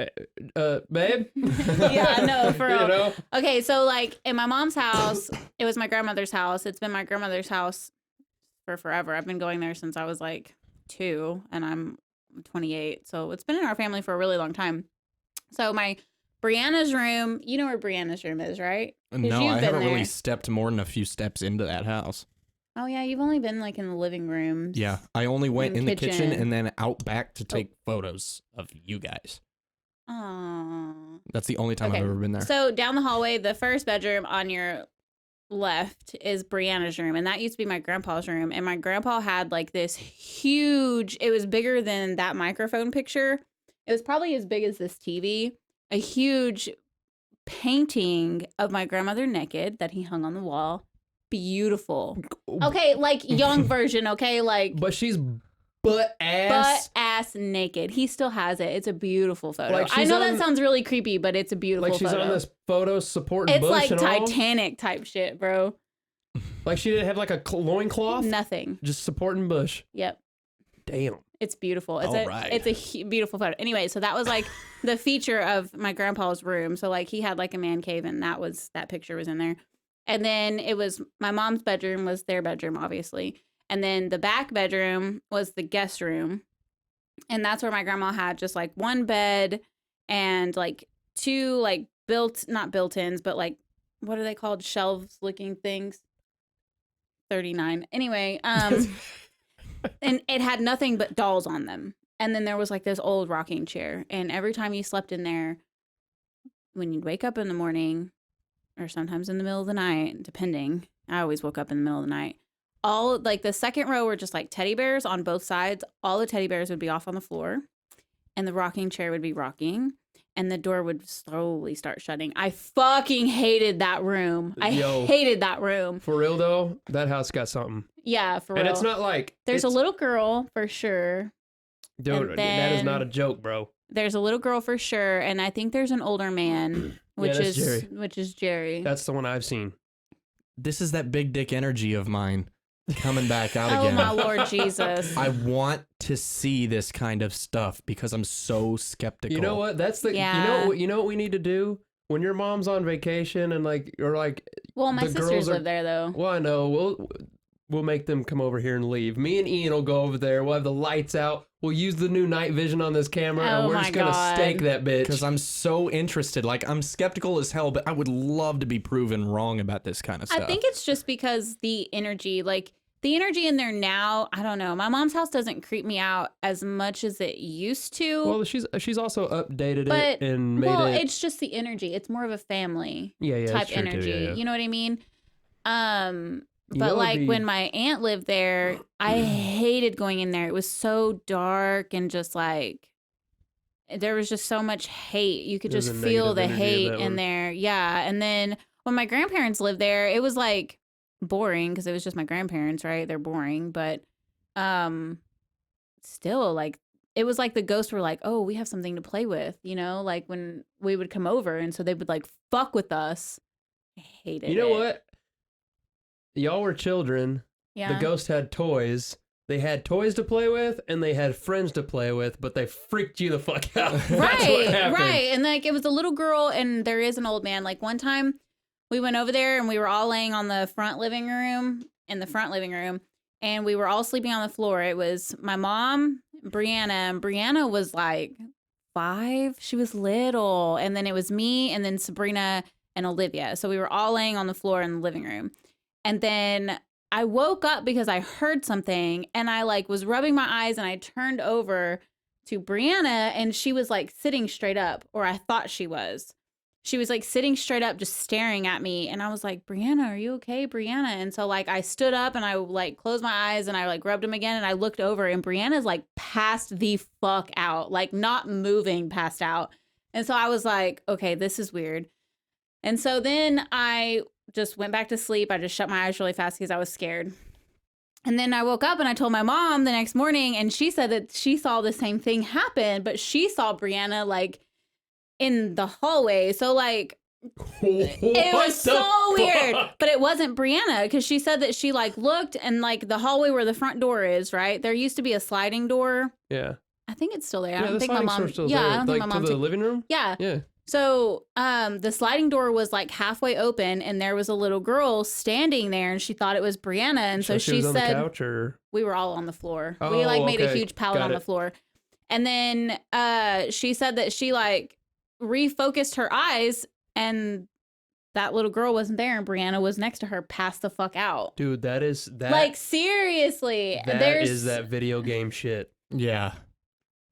babe? Yeah, no, for real. You know? Okay, so like in my mom's house, it was my grandmother's house. It's been my grandmother's house for forever. I've been going there since I was like 2 and I'm 28. So it's been in our family for a really long time. So my Brianna's room, you know where Brianna's room is, right? No, I haven't really stepped more than a few steps into that house. Oh, yeah, you've only been like in the living room. Yeah, I only went in the kitchen and then out back to take photos of you guys. Oh. That's the only time I've ever been there. So down the hallway, the first bedroom on your left is Brianna's room, and that used to be my grandpa's room. And my grandpa had like this huge, it was bigger than that microphone picture. It was probably as big as this TV, a huge painting of my grandmother naked that he hung on the wall. Beautiful. Okay, like young version, okay? Like, but she's butt ass naked. He still has it. It's a beautiful photo. Like I know that sounds really creepy, but it's a beautiful like she's photo. on this photo supporting it's Bush like and Titanic type shit, bro. Like she didn't have like a loincloth? Nothing. Just supporting Bush. Yep. Damn. It's beautiful. It's Right. a beautiful photo. Anyway, so that was like the feature of my grandpa's room. So like he had like a man cave and that picture was in there. And then it was my mom's bedroom was their bedroom, obviously. And then the back bedroom was the guest room. And that's where my grandma had just like one bed and like 2 like not built-ins, but like, what are they called? Shelves looking things. 39. Anyway, and it had nothing but dolls on them. And then there was like this old rocking chair. And every time you slept in there, when you'd wake up in the morning or sometimes in the middle of the night, depending, I always woke up in the middle of the night. All like the second row were just like teddy bears on both sides. All the teddy bears would be off on the floor and the rocking chair would be rocking and the door would slowly start shutting. I fucking hated that room. I hated that room. For real though, that house got something. Yeah, for real. And it's not like there's a little girl for sure. Dude, that is not a joke, bro. There's a little girl for sure, and I think there's an older man, which is Jerry. That's the one I've seen. This is that big dick energy of mine. coming back out Oh again. my Lord Jesus. I want to see this kind of stuff because I'm so skeptical. You know what? That's the Yeah. you know what we need to do when your mom's on vacation and like Well, my the girls sisters are- live there though. well, I know we'll make them come over here and leave. Me and Ian will go over there. We'll have the lights out. We'll use the new night vision on this camera, and Oh we're my just gonna God. stake that bitch. Because I'm so interested. Like, I'm skeptical as hell, but I would love to be proven wrong about this kind of stuff. I think it's just because the energy in there now, I don't know. My mom's house doesn't creep me out as much as it used to. Well, she's also updated but it and made it. it's just the energy. It's more of a family Yeah, type it's true too, energy. yeah. You know what I mean? You But know, like it'd be- when my aunt lived there, I hated going in there. It was so dark and just like there was just so much hate. You could There's just a feel the negative energy of hate that in one. there. Yeah. And then when my grandparents lived there, it was like boring because it was just my grandparents, right? They're boring, but still like it was like the ghosts were like, "Oh, we have something to play with," you know, like when we would come over and so they would like fuck with us. I hated it. You know what? Y'all were children. Yeah. The ghost had toys. They had toys to play with, and they had friends to play with, but they freaked you the fuck out. That's what Right, happened. right. And like it was a little girl and there is an old man. Like one time we went over there and we were all laying on the front living room, and we were all sleeping on the floor. It was my mom, Brianna, and Brianna was like 5. She was little. And then it was me and then Sabrina and Olivia. So we were all laying on the floor in the living room. And then I woke up because I heard something and I like was rubbing my eyes and I turned over to Brianna and she was like sitting straight up, or I thought she was. She was like sitting straight up just staring at me and I was like, "Brianna, are you okay, Brianna?" And so like I stood up and I like closed my eyes and I like rubbed them again and I looked over and Brianna's like passed the fuck out, like not moving, passed out. And so I was like, "Okay, this is weird." And so then I just went back to sleep. I just shut my eyes really fast because I was scared. And then I woke up and I told my mom the next morning and she said that she saw the same thing happen, but she saw Brianna like in the hallway. So like it was so weird, but it wasn't Brianna because she said that she like looked and like the hallway where the front door is, right? There used to be a sliding door. Yeah. I think it's still there. I Yeah, don't the think my sliding mom. door's still Yeah, there. I don't like think my mom. to the living room? Yeah. Yeah. So the sliding door was like halfway open and there was a little girl standing there and she thought it was Brianna. And so she she was on said, the couch or we were all on the floor. Oh, We like made a okay. huge pallet Got on the it. floor. And then she said that she like refocused her eyes and that little girl wasn't there and Brianna was next to her, passed the fuck out. dude, that is that Like seriously, that there's is that video game shit. Yeah.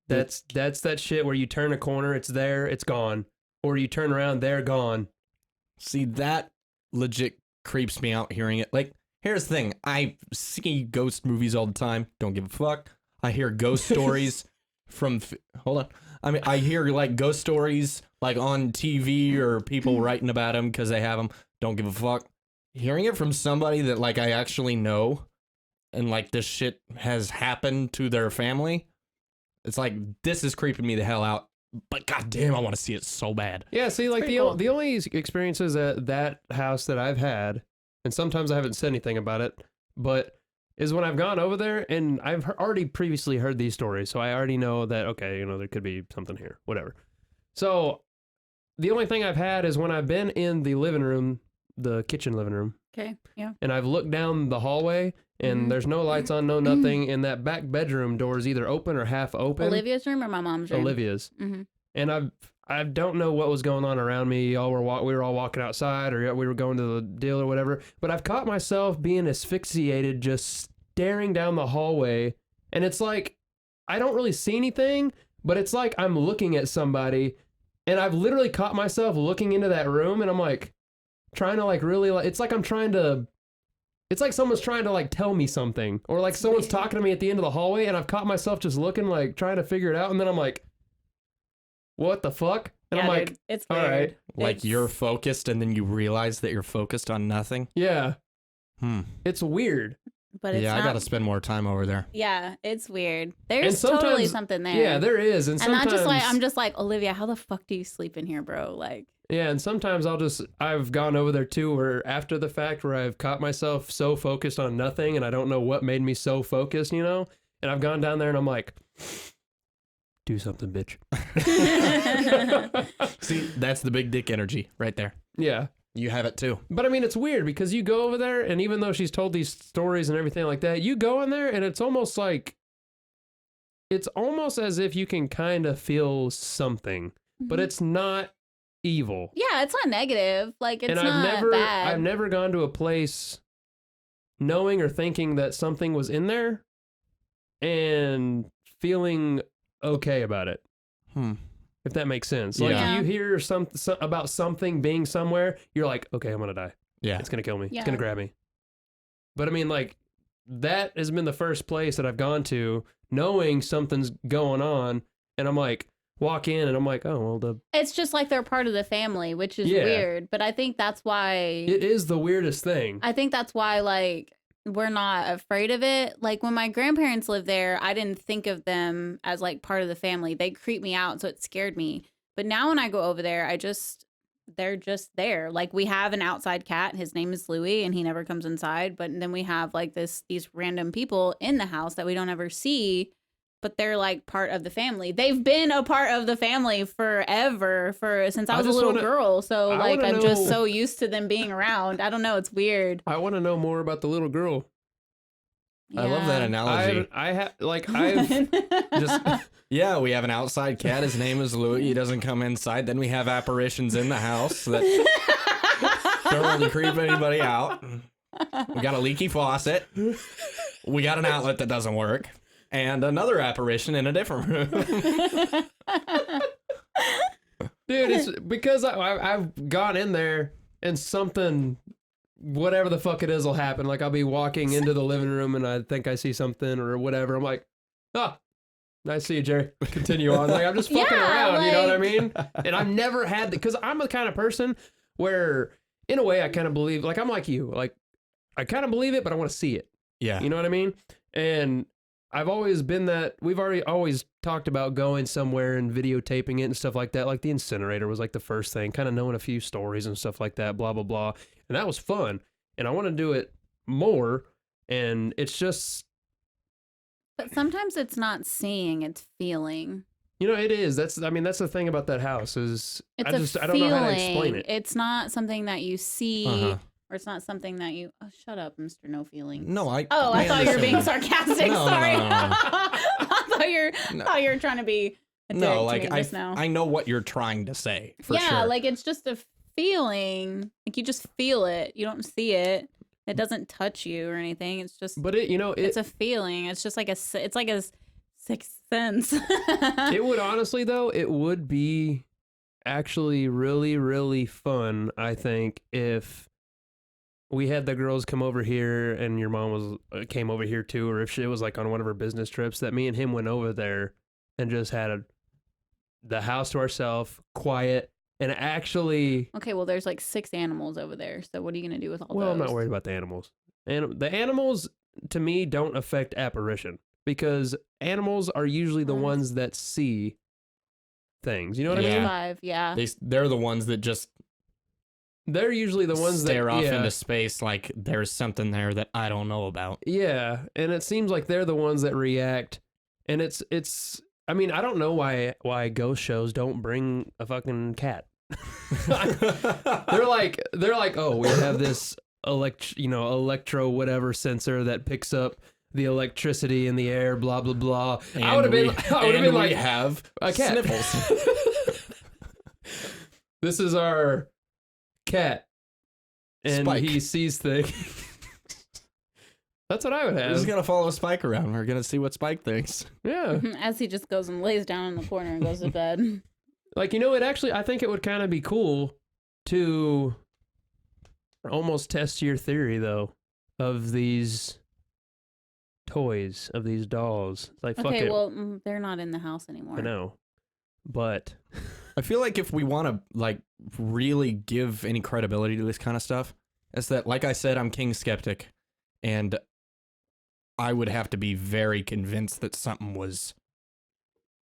That's that shit where you turn a corner, it's there, it's gone. Or you turn around, they're gone. See, that legit creeps me out hearing it. Like, here's the thing. I see ghost movies all the time. Don't give a fuck. I hear ghost stories from... Hold on. I mean, I hear, like, ghost stories, like, on TV or people writing about them because they have them. Don't give a fuck. Hearing it from somebody that, like, I actually know and, like, this shit has happened to their family, it's like, this is creeping me the hell out. But goddamn, I want to see it so bad. Yeah, see, like pretty cool. the only experiences at that house that I've had, and sometimes I haven't said anything about it, but is when I've gone over there and I've already previously heard these stories, so I already know that, okay, you know, there could be something here, whatever. So the only thing I've had is when I've been in the living room, the kitchen living room, okay. Yeah. and I've looked down the hallway and Mhm. there's no lights on, no nothing, and that back bedroom door is either open or half open. Olivia's room or my mom's room? Olivia's. Mm-hmm. And I don't know what was going on around me. We were all walking outside, or we were going to the deal or whatever. But I've caught myself being asphyxiated, just staring down the hallway, and it's like I don't really see anything, but it's like I'm looking at somebody, and I've literally caught myself looking into that room, and I'm like trying to like really like it's like I'm trying to. It's like someone's trying to like tell me something, or like someone's talking to me at the end of the hallway, and I've caught myself just looking like trying to figure it out, and then I'm like, what the fuck? And I'm like, dude, it's all weird. right. Like, It's- you're focused and then you realize that you're focused on nothing. yeah, Hmm. it's weird. but it's Yeah, not. I gotta spend more time over there. Yeah, it's weird. And There's sometimes- totally something there. Yeah, there is, and sometimes I'm just like, Olivia, how the fuck do you sleep in here, bro? Like, yeah, and sometimes I've gone over there too, where after the fact, where I've caught myself so focused on nothing, and I don't know what made me so focused, you know, and I've gone down there and I'm like, do something, bitch. See, that's the big dick energy right there. Yeah. You have it too. But I mean, it's weird because you go over there, and even though she's told these stories and everything like that, you go in there, and it's almost as if you can kind of feel something, but it's not evil. yeah, it's not negative. Like, it's And not bad. I've never gone to a place knowing or thinking that something was in there and feeling okay about it. If that makes sense. Like, Yeah. you hear about something being somewhere, you're like, okay, I'm gonna die. Yeah. It's gonna kill me. Yeah. It's gonna grab me. But I mean, like, that has been the first place that I've gone to knowing something's going on, and I'm like, walk in, and I'm like, oh, well, It's just like they're part of the family, which is Yeah. weird. But I think that's why. it is the weirdest thing. I think that's why, like, we're not afraid of it. Like, when my grandparents lived there, I didn't think of them as, like, part of the family. They creeped me out, so it scared me. But now when I go over there, they're just there. Like, we have an outside cat. His name is Louie, and he never comes inside. But then we have, like, these random people in the house that we don't ever see, but they're, like, part of the family. They've been a part of the family forever, since I was a just little wanna- girl. So, I like, wanna I'm just know- so used to them being around. I don't know. It's weird. I want to know more about the little girl. I love that analogy. I've just Yeah, we have an outside cat. His name is Louis. He doesn't come inside. Then we have apparitions in the house that don't really creep anybody out. We got a leaky faucet. We got an outlet that doesn't work. And another apparition in a different room. dude, it's because I've gone in there and something, whatever the fuck it is, will happen. Like, I'll be walking into the living room and I think I see something or whatever. I'm like, ah, nice to see you, Jerry. Continue on. Like, I'm just fucking Yeah, around, you know what I like- mean? And I've never had, because I'm the kind of person where, in a way, I kind of believe, like, I'm like you. Like, I kind of believe it, but I want to see it. Yeah. You know what I mean? And I've always been that. We've always talked about going somewhere and videotaping it and stuff like that. Like, the incinerator was like the first thing, kind of knowing a few stories and stuff like that, blah, blah, blah. And that was fun. And I want to do it more. And it's just, But sometimes it's not seeing, it's feeling. you know, it is. That's the thing about that house is It's I don't know how to explain feeling. it. It's not something that you see, Uh-huh. or it's not something that you. Oh, shut up, Mr. No Feelings. No, I thought you were being understand. sarcastic. No, no, Sorry. no, no, no. I thought you were trying to be a dick No, to like me just now. I know what you're trying to say for yeah, sure. like it's just a feeling. Like you just feel it. You don't see it. It doesn't touch you or anything. It's just. But it, you know, it's a feeling. It's just like it's like a sixth sense. it would honestly though, it would be actually really, really fun, I think, if we had the girls come over here and your mom came over here too, or if she was like on one of her business trips, that me and him went over there and just had the house to ourselves, quiet, and actually. Okay, well, there's like 6 animals over there. So what are you gonna do with all Well, those? I'm not worried about the animals. And the animals, to me, don't affect apparition because animals are usually the Right. ones that see things. You know what I Yeah. mean? 5, yeah. They're the ones that just They're usually the ones stare that off yeah, into space like there's something there that I don't know about. yeah, and it seems like they're the ones that react. And it's. I mean, I don't know why ghost shows don't bring a fucking cat. They're like, oh, we have this electro whatever sensor that picks up the electricity in the air, blah blah blah. I would have been like, have a cat. sniffles. This is our cat, and Spike. he sees things. That's what I would We're have. just gonna follow Spike around. We're gonna see what Spike thinks. Yeah, As he just goes and lays down in the corner and goes to bed. like, you know, I think it would kind of be cool to almost test your theory though of these toys, of these dolls. It's like, fuck Okay, it. well, they're not in the house anymore. I know, but I feel like if we want to like really give any credibility to this kind of stuff, it's that, like I said, I'm king skeptic, and I would have to be very convinced that something was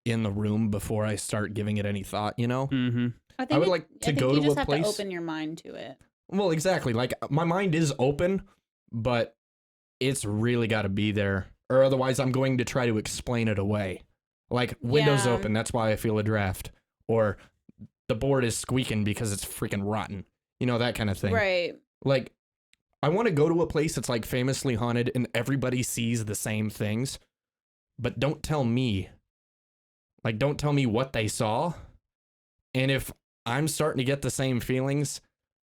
in the room before I start giving it any thought, you know? Mm-hmm. I would like to go to a place. You just have to open your mind to it. Well, exactly. Like, my mind is open, but it's really got to be there, or otherwise I'm going to try to explain it away. Like, windows open, that's why I feel a draft. Or the board is squeaking because it's freaking rotten. You know, that kind of thing. Right. Like, I want to go to a place that's, like, famously haunted and everybody sees the same things, but don't tell me. Like, don't tell me what they saw. And if I'm starting to get the same feelings,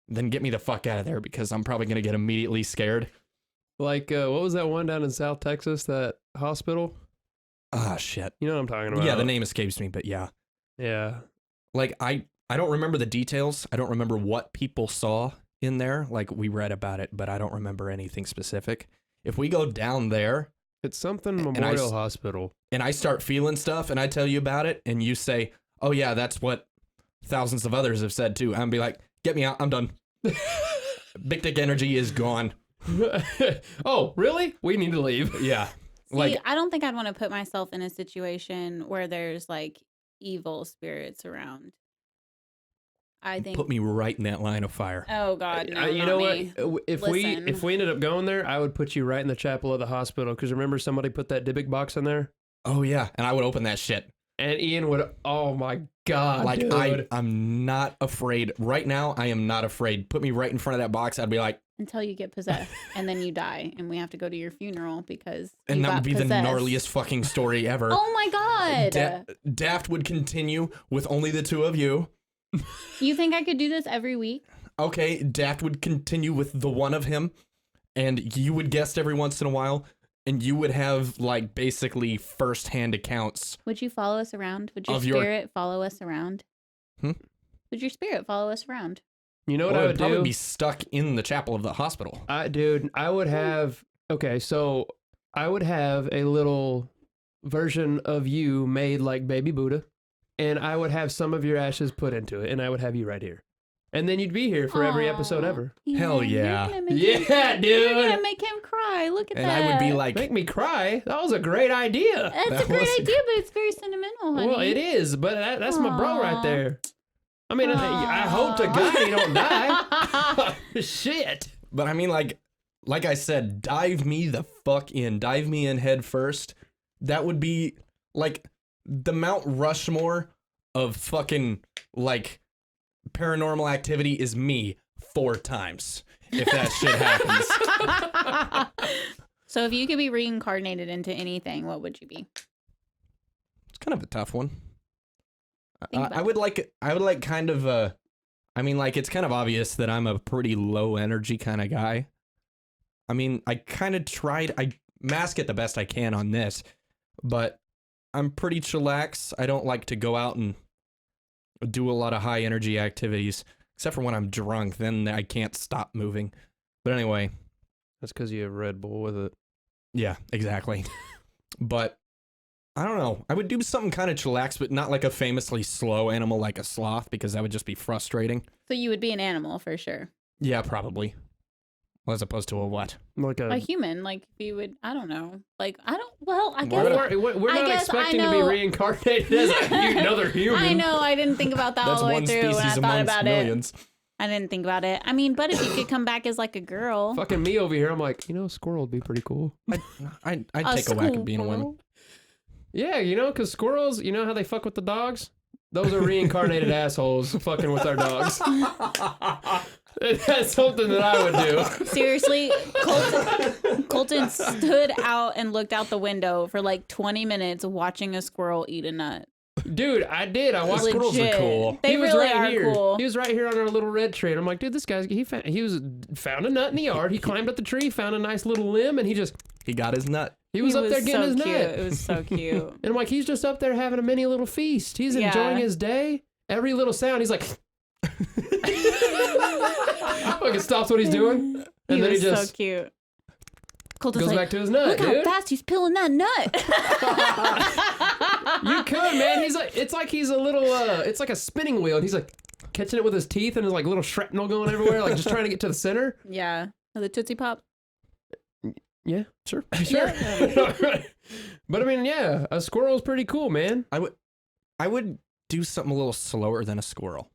then get me the fuck out of there, because I'm probably going to get immediately scared. Like, what was that one down in South Texas, that hospital? Ah, shit. You know what I'm talking about. Yeah, the name escapes me, but yeah. Yeah. Like, I don't remember the details. I don't remember what people saw in there. Like, we read about it, but I don't remember anything specific. If we go down there... It's something Memorial Hospital. And I start feeling stuff, and I tell you about it, and you say, oh yeah, that's what thousands of others have said too. I'm be like, get me out, I'm done. Big dick energy is gone. Oh, really? We need to leave. Yeah. See, Like, I don't think I'd want to put myself in a situation where there's like evil spirits around. I think. put me right in that line of fire. Oh God, no, you not know me. what? If we ended up going there, I would put you right in the chapel of the hospital, because remember somebody put that Dybbuk box in there? Oh yeah, and I would open that shit. And Ian would, oh my God, Like, dude. I'm not afraid. Right now, I am not afraid. Put me right in front of that box, I'd be like... Until you get possessed, and then you die, and we have to go to your funeral because And you that got would be possessed. the gnarliest fucking story ever. Oh my God! Daft would continue with only the two of you. You think I could do this every week? Okay, Daft would continue with the one of him, and you would guest every once in a while, and you would have, like, basically first-hand accounts. Would you follow us around? Would your Of your- spirit follow us around? Hmm? Would your spirit follow us around? You know what Well, I I'd would probably do? be stuck in the chapel of the hospital. Dude, I would have, okay, so I would have a little version of you made like Baby Buddha, and I would have some of your ashes put into it, and I would have you right here. And then you'd be here for every episode Aw. ever. Hell you're yeah. gonna make him- Yeah, You're gonna dude. make him cry. Look at And that. I would be like, Make me cry. That was a great idea. That's that a great was- idea, but it's very sentimental, honey. Well, it is, but that's my bro right Aw. there. I mean, I hope to God he don't die. Shit. but I mean, like I said, dive me the fuck in. Dive me in head first. That would be, like, the Mount Rushmore of fucking, like, paranormal activity is me 4 times. If that shit happens. So if you could be reincarnated into anything, what would you be? It's kind of a tough one. Think about I would like kind of I mean, like, it's kind of obvious that I'm a pretty low energy kind of guy. I mean, I kind of I mask it the best I can on this, but I'm pretty chillax. I don't like to go out and do a lot of high energy activities, except for when I'm drunk, then I can't stop moving. But anyway. That's because you have Red Bull with it. Yeah, exactly. But I don't know. I would do something kind of chillax, but not like a famously slow animal like a sloth, because that would just be frustrating. So you would be an animal for sure. Yeah, probably. Well, as opposed to a what? Like A human, like if you would, I don't know. Like, I don't, well, I Why guess. would We're I not guess expecting I to be know- reincarnated as another human. I know, I didn't think about that That's all the way one through when I species thought amongst about millions. it. I didn't think about it. I mean, but if you could come back as like a girl. Fucking me over here, I'm like, you know, a squirrel would be pretty cool. I'd take a whack at being a woman. Yeah, you know, because squirrels, you know how they fuck with the dogs? Those are reincarnated assholes fucking with our dogs. That's something that I would do. Seriously, Colton stood out and looked out the window for like 20 minutes watching a squirrel eat a nut. Dude, I did. I watched Squirrels are Legit. cool. They he was really right are here. cool. He was right here on our little red tree. And I'm like, dude, this guy's he found a nut in the yard. He climbed up the tree, found a nice little limb, and He got his nut. he was up there getting so his cute. nut. It was so cute. And I'm like, he's just up there having a mini little feast. He's Yeah. enjoying his day. Every little sound, he's like, fucking stops what he's doing, and He then was he just so cute. Colton's goes like, back to his nut, look how dude. fast he's peeling that nut. You could, man. He's like, it's like he's a little, it's like a spinning wheel, and he's like catching it with his teeth, and there's like little shrapnel going everywhere, like just trying to get to the center. Yeah. The Tootsie Pop. You Yeah. Sure. Sure. But I mean, yeah, a squirrel's pretty cool, man. I would do something a little slower than a squirrel.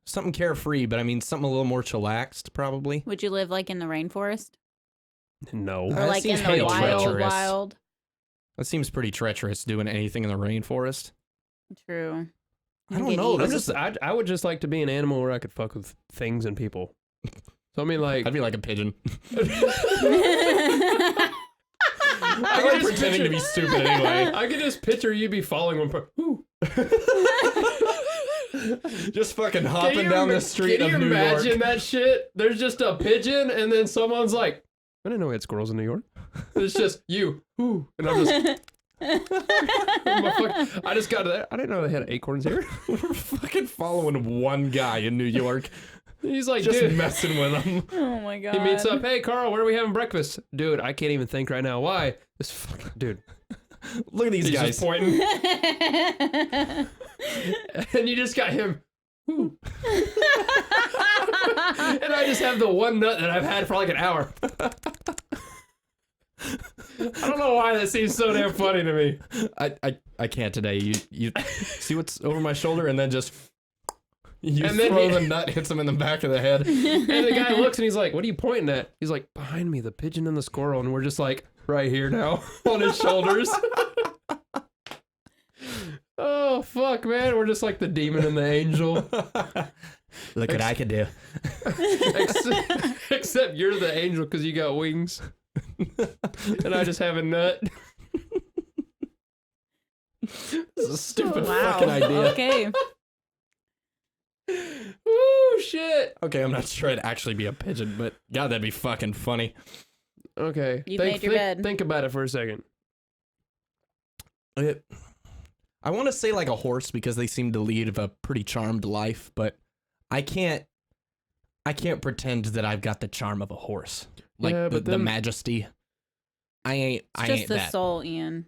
Something carefree, but I mean something a little more chillaxed, probably. Would you live like in the rainforest? No. Or That like in seems the pretty wild, treacherous. wild? That seems pretty treacherous, doing anything in the rainforest. True. I don't Get know. eaten. I would just like to be an animal where I could fuck with things and people. So I mean, like, I'd be like a pigeon. I I could like just pretending to be stupid anyway. I could just picture you be following one. Ooh. Just fucking hopping down the street of New Can you imagine York. that shit? There's just a pigeon, and then someone's like, I didn't know we had squirrels in New York. It's just you. Ooh. And I'm just. I just got that. I didn't know they had acorns here. We're fucking following one guy in New York. He's like, Just dude. messing with him. Oh my god. He meets up. Hey, Carl, where are we having breakfast? Dude, I can't even think right now. Why? This fucking dude. Look at these He's guys. just pointing, and you just got him. Ooh. And I just have the one nut that I've had for like an hour. I don't know why that seems so damn funny to me. I can't today. You see what's over my shoulder, and then just you And then throw he- the nut, hits him in the back of the head. And the guy looks and he's like, what are you pointing at? He's like, behind me, the pigeon and the squirrel. And we're just like, right here now on his shoulders. Oh, fuck, man. We're just like the demon and the angel. Look what I could do. Except you're the angel because you got wings. And I just have a nut. This is a stupid Wow. fucking idea. Okay. Woo, shit. Okay, I'm not sure I'd actually be a pigeon, but God, that'd be fucking funny. Okay. You've made your bed. Think about it for a second. I want to say like a horse because they seem to lead a pretty charmed life, but I can't pretend that I've got the charm of a horse. Like Yeah, the but then- majesty. I It's just ain't the that. soul, Ian.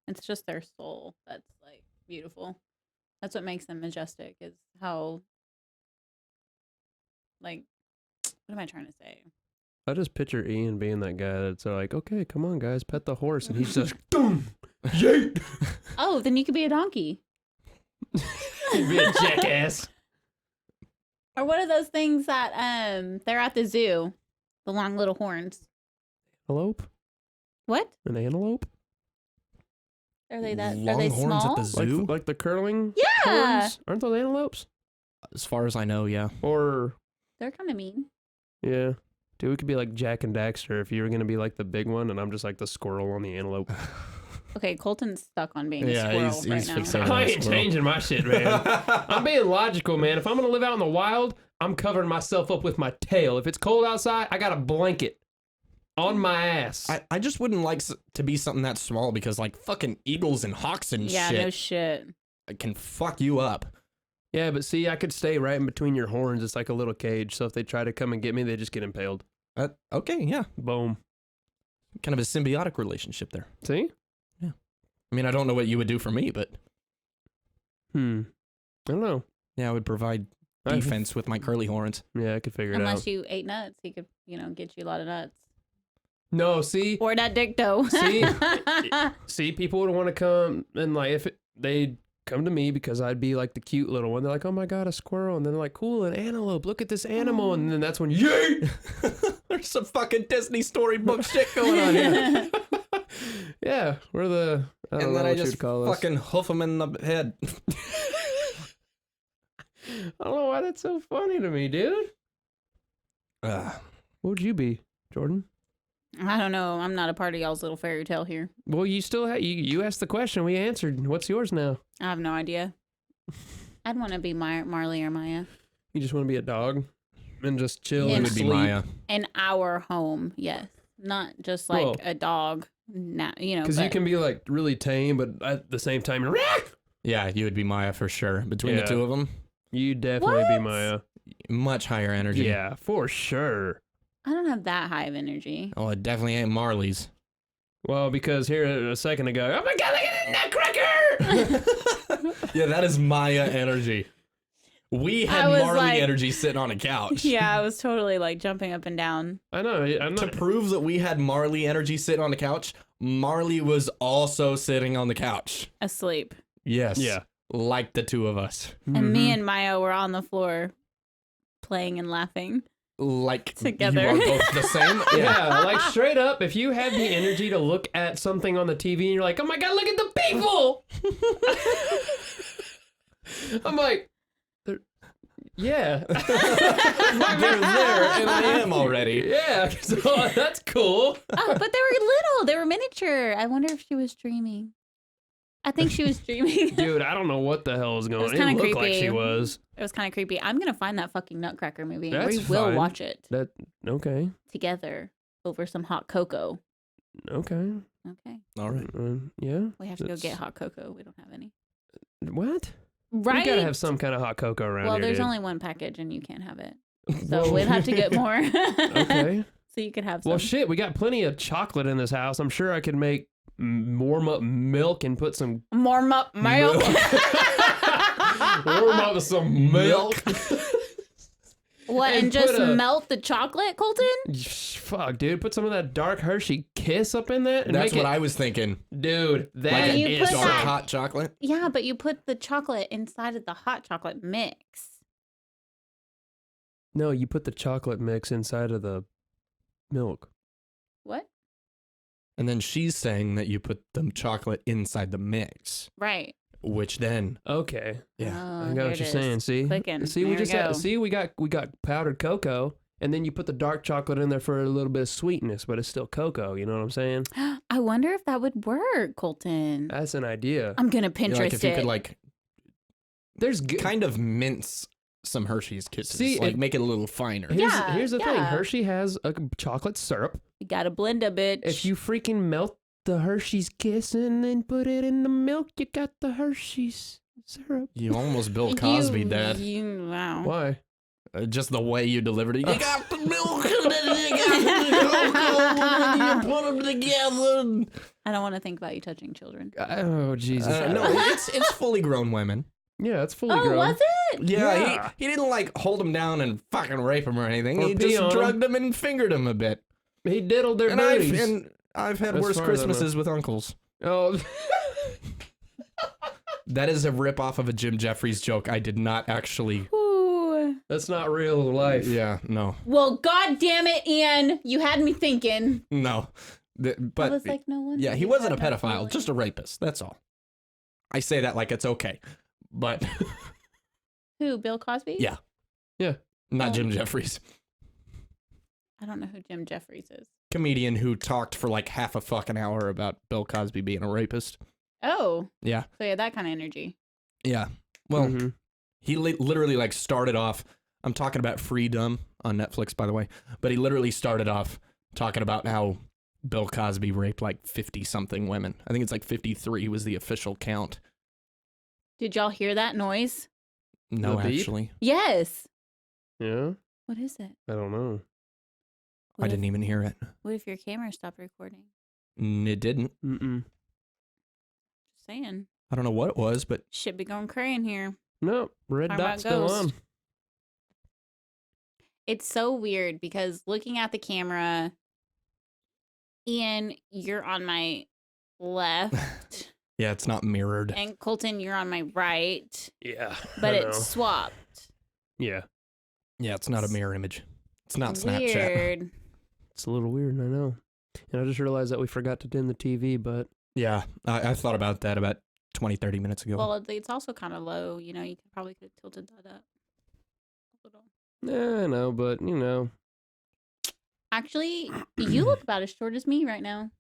It's just their soul that's like beautiful. That's what makes them majestic, is how, like, what am I trying to say? I just picture Ian being that guy that's like, okay, come on, guys, pet the horse. And he's just, boom, yeet. Oh, then you could be a donkey. He'd be a jackass. Or what are those things that they're at the zoo? The long little horns. Antelope? What? An antelope? Are they that? Long Are they horns small? at the zoo? Like the curling Yeah. horns? Aren't those antelopes? As far as I know, yeah. Or, They're kind of mean. yeah. Dude, we could be like Jack and Daxter if you were going to be like the big one and I'm just like the squirrel on the antelope. Okay, Colton's stuck on being Yeah, a squirrel he's right now. fixated. I ain't squirrel. changing my shit, man. I'm being logical, man. If I'm going to live out in the wild, I'm covering myself up with my tail. If it's cold outside, I got a blanket on my ass. I just wouldn't like to be something that small because like fucking eagles and hawks and Yeah, shit no shit. can fuck you up. Yeah, but see, I could stay right in between your horns. It's like a little cage. So if they try to come and get me, they just get impaled. Okay, yeah. Boom. Kind of a symbiotic relationship there. See? I mean, I don't know what you would do for me, but I don't know. yeah, I would provide defense with my curly horns. Yeah, I could figure it Unless out. you ate nuts, he could, get you a lot of nuts. No, see? Or that dick though. See? See, people would want to come and like if they'd come to me because I'd be like the cute little one. They're like, "Oh my god, a squirrel!" And then they're like, "Cool, an antelope! Look at this animal!" And then that's when yay! There's some fucking Disney storybook shit going on here. Yeah, we're the. I don't And know then I what just you'd call us. fucking hoof them in the head. I don't know why that's so funny to me, dude. What would you be, Jordan? I don't know. I'm not a part of y'all's little fairy tale here. Well, you still you asked the question. We answered. What's yours now? I have no idea. I'd want to be Marley or Maya. You just want to be a dog and just chill Yeah. and It would be sleep. Maya. In our home, yes. Not just like Well, a dog. Because you can be like really tame, but at the same time, you're Yeah, you would be Maya for sure. Between Yeah. the two of them, you definitely be What? Maya. much higher energy. Yeah, for sure. I don't have that high of energy. Oh, it definitely ain't Marley's. Well, because here a second ago, oh my god, look at the nutcracker! Yeah, that is Maya energy. We had was Marley like- energy sitting on a couch. Yeah, I was totally like jumping up and down. I know. I'm To not. prove that we had Marley energy sitting on the couch, Marley was also sitting on the couch. Asleep. Yes. Yeah. Like the two of us. And me and Maya were on the floor playing and laughing. Like Together. you are both the same. Yeah, like straight up, if you have the energy to look at something on the TV and you're like, oh my God, look at the people. I'm like, yeah. They're there, and I am already. Yeah, so that's cool. Oh, but they were little. They were miniature. I wonder if she was dreaming. I think she was dreaming. Dude, I don't know what the hell is going was on. It kinda looked like creepy. she was. It was kind of creepy. I'm going to find that fucking Nutcracker movie. And That's we will fine. watch it That okay. together over some hot cocoa. Okay. Okay. All right. Yeah. We have to go That's- get hot cocoa. We don't have any. What? Right? We gotta have some kind of hot cocoa around well, here. there's dude. only one package and you can't have it. So we'll have to get more. Okay. So you could have some. Well, shit, we got plenty of chocolate in this house. I'm sure I could make warm up milk and put some Warm up milk. warm up some milk. What, And and just put a- melt the chocolate, Colton? Fuck, dude, put some of that dark Hershey Kiss up in that. And That's make what it, I was thinking. dude. That Like you a put dark that- hot chocolate. Yeah, but you put the chocolate inside of the hot chocolate mix. No, you put the chocolate mix inside of the milk. What? And then she's saying that you put the chocolate inside the mix, Right. which then Okay, Yeah. Oh, I here got what it you're is. saying. See, Clicking. see, There we we just go. had, see, we got powdered cocoa, and then you put the dark chocolate in there for a little bit of sweetness, but it's still cocoa. You know what I'm saying? I wonder if that would work, Colton. That's an idea. I'm gonna you Pinterest know, like if you it. could like There's good. kind of mince some Hershey's Kisses, See, like it- make it a little finer. Here's the thing. yeah. Hershey has a chocolate syrup. You gotta blend a bitch. If you freaking melt the Hershey's Kiss and then put it in the milk, you got the Hershey's syrup. You almost Bill Cosby, Dad. Wow. Why? Just the way you delivered it. You got the milk and then you got the cocoa and then you put them together. I don't want to think about you touching children. Oh Jesus! No, it's fully grown women. Yeah, it's fully Oh, grown. was it? Yeah, Yeah. He didn't like hold them down and fucking rape them or anything. Or He pee just on 'em. drugged them and fingered them a bit. He diddled their And booties. I've had As worse far as I know. Christmases with uncles. Oh, That is a rip off of a Jim Jeffries joke. I did not actually. Ooh. that's not real life. Yeah, no, Well, god damn it, Ian. You had me thinking. no. I But was like, no one. yeah, he wasn't a pedophile, just a rapist. That's all. I say that like it's okay, but Who? Bill Cosby? Yeah. not Jim Jeffries, I don't know who Jim Jeffries is. comedian who talked for like half a fucking hour about Bill Cosby being a rapist. Oh. Yeah, So yeah, that kind of energy. yeah. Well, Mhm. he literally like started off. I'm talking about Freedom on Netflix, by the way, but he literally started off talking about how Bill Cosby raped like 50 something women. I think it's like 53 was the official count. Did y'all hear that noise? No, The beep? actually, Yes. Yeah, What is it? I don't know. What I if- didn't even hear it. What if your camera stopped recording? It didn't. Mm-mm. Just saying. I don't know what it was, but Shit be going cray in here. No, red Talking about dot's still ghost. on. It's so weird because looking at the camera, Ian, you're on my left, yeah, it's not mirrored. and Colton, you're on my right, Yeah, but I it's know. swapped. Yeah, Yeah, it's not a mirror image. It's not Snapchat. Weird. it's a little weird. I know. And I just realized that we forgot to dim the TV, but Yeah, I thought about that about 20, 30 minutes ago. Well, it's also kind of low. You know, you probably could have tilted that up a little. I know. But you know, Actually, you look about as short as me right now.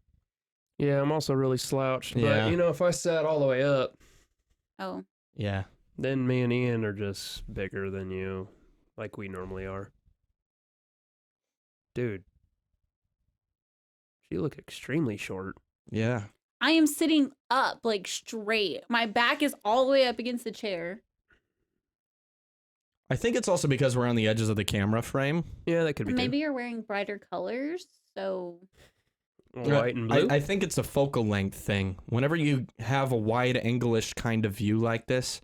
yeah, I'm also really slouched. Yeah. But you know, if I sat all the way up, Oh, yeah. then me and Ian are just bigger than you, like we normally are. Dude, you look extremely short. Yeah. I am sitting up like straight. My back is all the way up against the chair. I think it's also because we're on the edges of the camera frame. Yeah, that could be Maybe you're wearing brighter colors, so too. White and blue. I think it's a focal length thing. Whenever you have a wide angle-ish kind of view like this,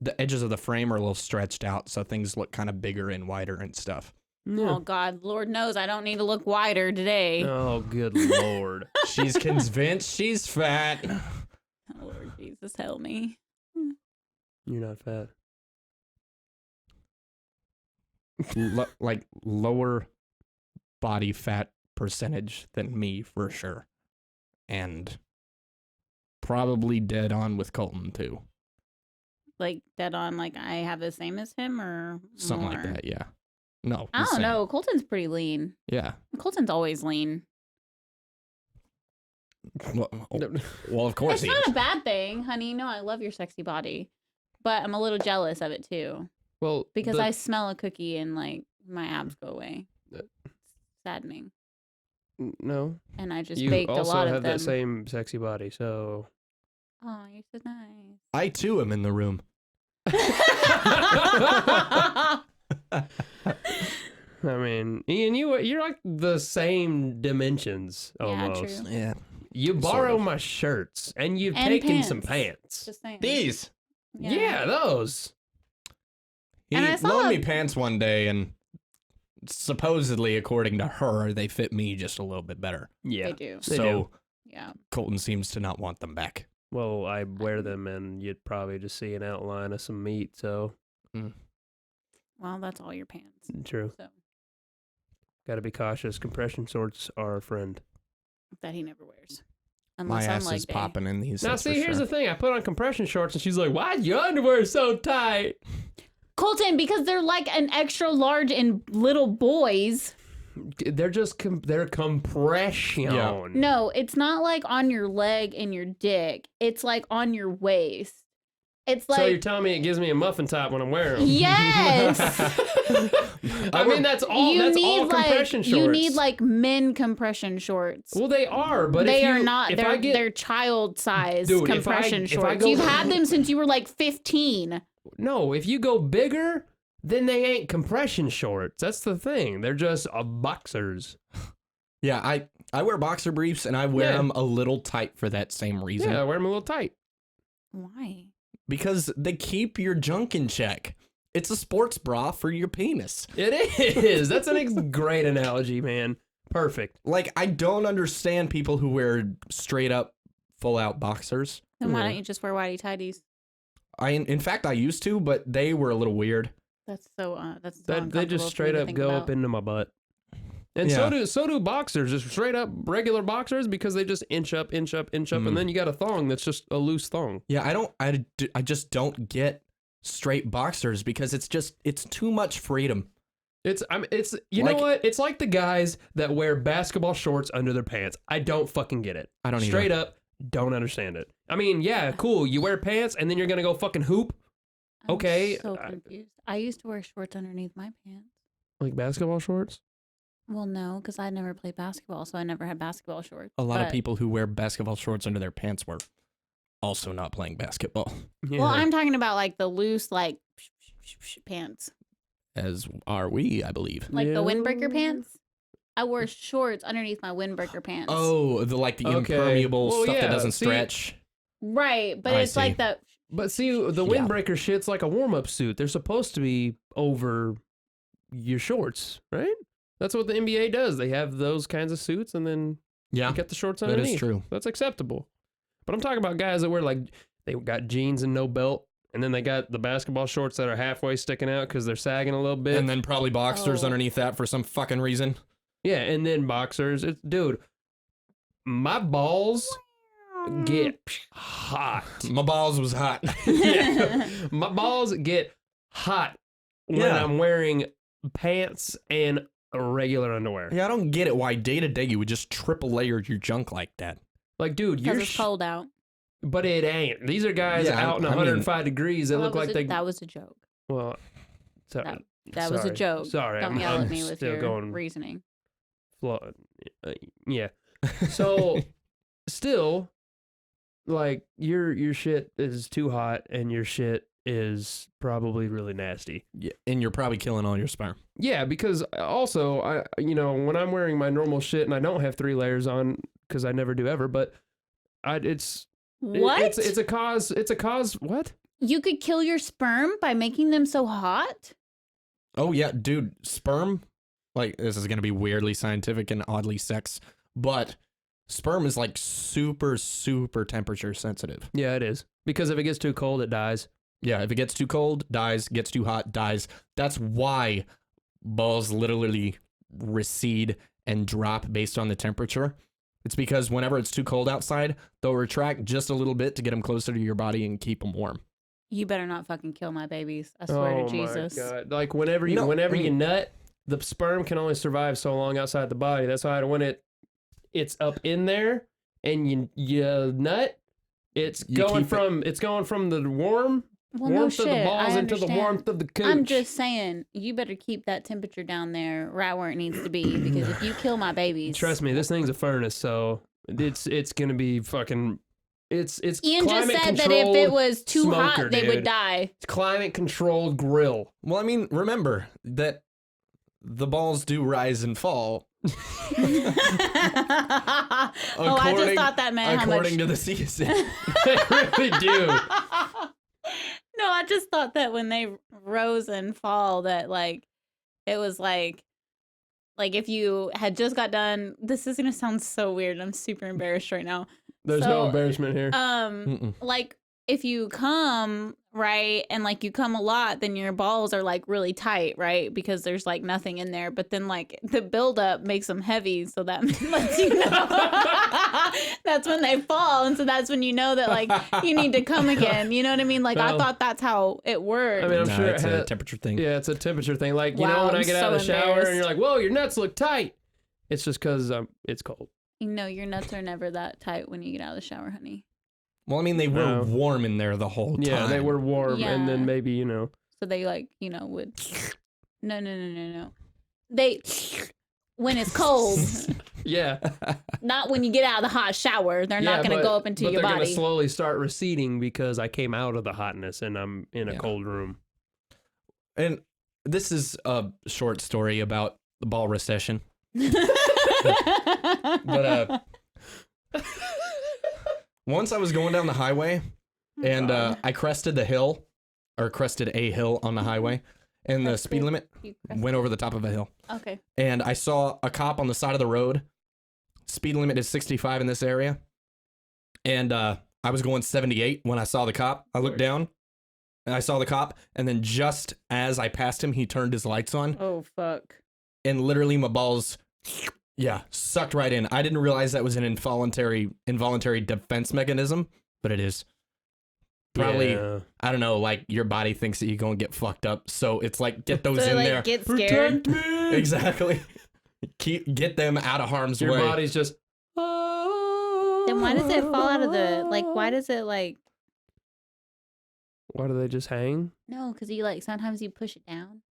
the edges of the frame are a little stretched out, so things look kind of bigger and wider and stuff. Oh God, Lord knows I don't need to look wider today. Oh, good Lord. She's convinced she's fat. Oh, Lord Jesus, help me. You're not fat. Like lower body fat percentage than me for sure. And probably dead on with Colton too. Like dead on, like I have the same as him or Something more? like that, yeah. No. I the don't same. know. Colton's pretty lean. Yeah. Colton's always lean. Well, of course It's he not is. a bad thing, honey. No, I love your sexy body. But I'm a little jealous of it too. Well, Because I smell a cookie and like my abs go away. Uh, It's saddening. No. And I just You baked a also lot have of them. that same sexy body, so. Oh, you're so nice. I too am in the room. I mean, Ian, you're like the same dimensions Yeah, almost. true. Yeah. You Sort borrow of. my shirts, and you've And taken some pants. pants. Just saying. These. Yeah, those. He And I saw loaned a- me pants one day, and supposedly, according to her, they fit me just a little bit better. Yeah. They do. They So do. Yeah. Colton seems to not want them back. Well, I wear them, and you'd probably just see an outline of some meat. So Well, that's all your pants. true. So Got to be cautious. Compression shorts are a friend. that he never wears. My Unless on ass leg is day. popping in these. Now, that's see, for here's sure. the thing. I put on compression shorts, and she's like, "Why your underwear so tight?" Colton, because they're like an extra large in little boys. They're just they're compression. Yeah. No, it's not like on your leg and your dick. It's like on your waist. It's So you're like telling me it gives me a muffin top when I'm wearing them? yes. I mean, that's all. You That's need all like compression shorts. you need like men compression shorts. Well, they are, but they if you, are not. If I get, They're child size Dude, if I- compression if I shorts. go- You've had them since you were like 15. no, if you go bigger, then they ain't compression shorts. That's the thing. They're just boxers. Yeah, I wear boxer briefs, and I wear Yeah. them a little tight for that same reason. Yeah, I wear them a little tight. Why? Because they keep your junk in check. It's a sports bra for your penis. It is. That's an great analogy, man. Perfect. Like, I don't understand people who wear straight up, full out boxers. Then why Yeah. don't you just wear whitey tighties? In fact, I used to, but they were a little weird. That's so that's so They uncomfortable just for me straight to up think go about. up into my butt. And Yeah. so do boxers, just straight up regular boxers, because they just inch up, Mm. and then you got a thong that's just a loose thong. Yeah, I just don't get straight boxers because it's too much freedom. It's you know Like- what? It's like the guys that wear basketball shorts under their pants. I don't fucking get it. I don't either. Straight up, don't understand it. I mean, yeah, cool. You wear pants and then you're gonna go fucking hoop I'm okay, so confused. I used to wear shorts underneath my pants. like basketball shorts. Well, no, because I never played basketball, so I never had basketball shorts. A lot of But- people who wear basketball shorts under their pants were also not playing basketball, Yeah. Well, I'm talking about like the loose, like pants, as are we, I believe. like the windbreaker Yeah. pants. I wore shorts underneath my windbreaker pants. Oh, the Okay. impermeable Well, stuff yeah, that doesn't see- stretch. right, but I it's like see. the But see, the Yeah. windbreaker shit's like a warm-up suit. They're supposed to be over your shorts, right? That's what the NBA does. They have those kinds of suits, and then Yeah, you get the shorts that underneath. is true. That's acceptable. But I'm talking about guys that wear like they got jeans and no belt, and then they got the basketball shorts that are halfway sticking out because they're sagging a little bit. And then probably boxers Oh. underneath that for some fucking reason. Yeah, and then boxers. It's dude, my balls get hot. My balls was hot. Yeah, my balls get hot when Yeah. I'm wearing pants and regular underwear. Yeah, I don't get it why day to day you would just triple layer your junk like that. Like, dude, because you're it's cold out. but it ain't. These are guys Yeah, out in I mean- 105 degrees that Well, look like they. that was a joke. Well, sorry. That was a Sorry. joke. Sorry, Don't I'm, yell at I'm me with still your going. reasoning. Yeah. So, still, like your shit is too hot, and your shit is probably really nasty. Yeah, and you're probably killing all your sperm. Yeah, because also when I'm wearing my normal shit and I don't have 3 layers on because I never do ever, but it's What? it's a cause. It's a cause. What? You could kill your sperm by making them so hot? Oh yeah, dude, sperm, like this is gonna be weirdly scientific and oddly sex, but sperm is like super, super temperature sensitive. Yeah, it is. Because if it gets too cold, it dies. Yeah, if it gets too cold, dies, gets too hot, dies. That's why balls literally recede and drop based on the temperature. It's because whenever it's too cold outside, they'll retract just a little bit to get them closer to your body and keep them warm. You better not fucking kill my babies. I swear to Jesus. My God. Like whenever you you nut, the sperm can only survive so long outside the body. That's why when it's up in there and you nut, it's going from the warmth of the balls into the warmth of the cooch. I'm just saying, you better keep that temperature down there right where it needs to be, because if you kill my babies, trust me, this thing's a furnace, so it's gonna be fucking. It's Ian just said that if it was too hot, they would die. It's climate controlled grill. Well, I mean, remember that the balls do rise and fall. I just thought that meant how much. According to the season. They really do. No, I just thought that when they rose and fall, that like it was like if you had just got done. This is gonna sound so weird. I'm super embarrassed right now. There's no embarrassment here. Like if you come, right, and like you come a lot, then your balls are like really tight, right? Because there's like nothing in there. But then like the buildup makes them heavy, so that lets you know that's when they fall, and so that's when you know that like you need to come again. You know what I mean? Like I thought that's how it worked. I mean, I'm sure it's a temperature thing. Yeah, it's a temperature thing. Like you know when I get out of the shower and you're like, "Whoa, your nuts look tight." It's just because it's cold. No, your nuts are never that tight when you get out of the shower, honey. Well, I mean, they were warm in there the whole time. Yeah, they were warm, and then maybe, you know. So they, like, you know, would... No. They... When it's cold. Yeah. Not when you get out of the hot shower. They're not going to go up into your body. But they're going to slowly start receding because I came out of the hotness and I'm in a cold room. And this is a short story about the ball recession. But once I was going down the highway and I crested a hill on the highway, and the speed limit went over the top of a hill. Okay. And I saw a cop on the side of the road. Speed limit is 65 in this area. And I was going 78 when I saw the cop. I looked down and I saw the cop, and then just as I passed him, he turned his lights on. Oh, fuck. And literally my balls, sucked right in. I didn't realize that was an involuntary defense mechanism, but it is. Probably, I don't know, like your body thinks that you're going to get fucked up. So it's like, get those in there. Get scared. Protect me. Exactly. Get them out of harm's way. Your body's just. Then why does it fall out of the, like, why does it like. Why do they just hang? No, because you like, sometimes you push it down.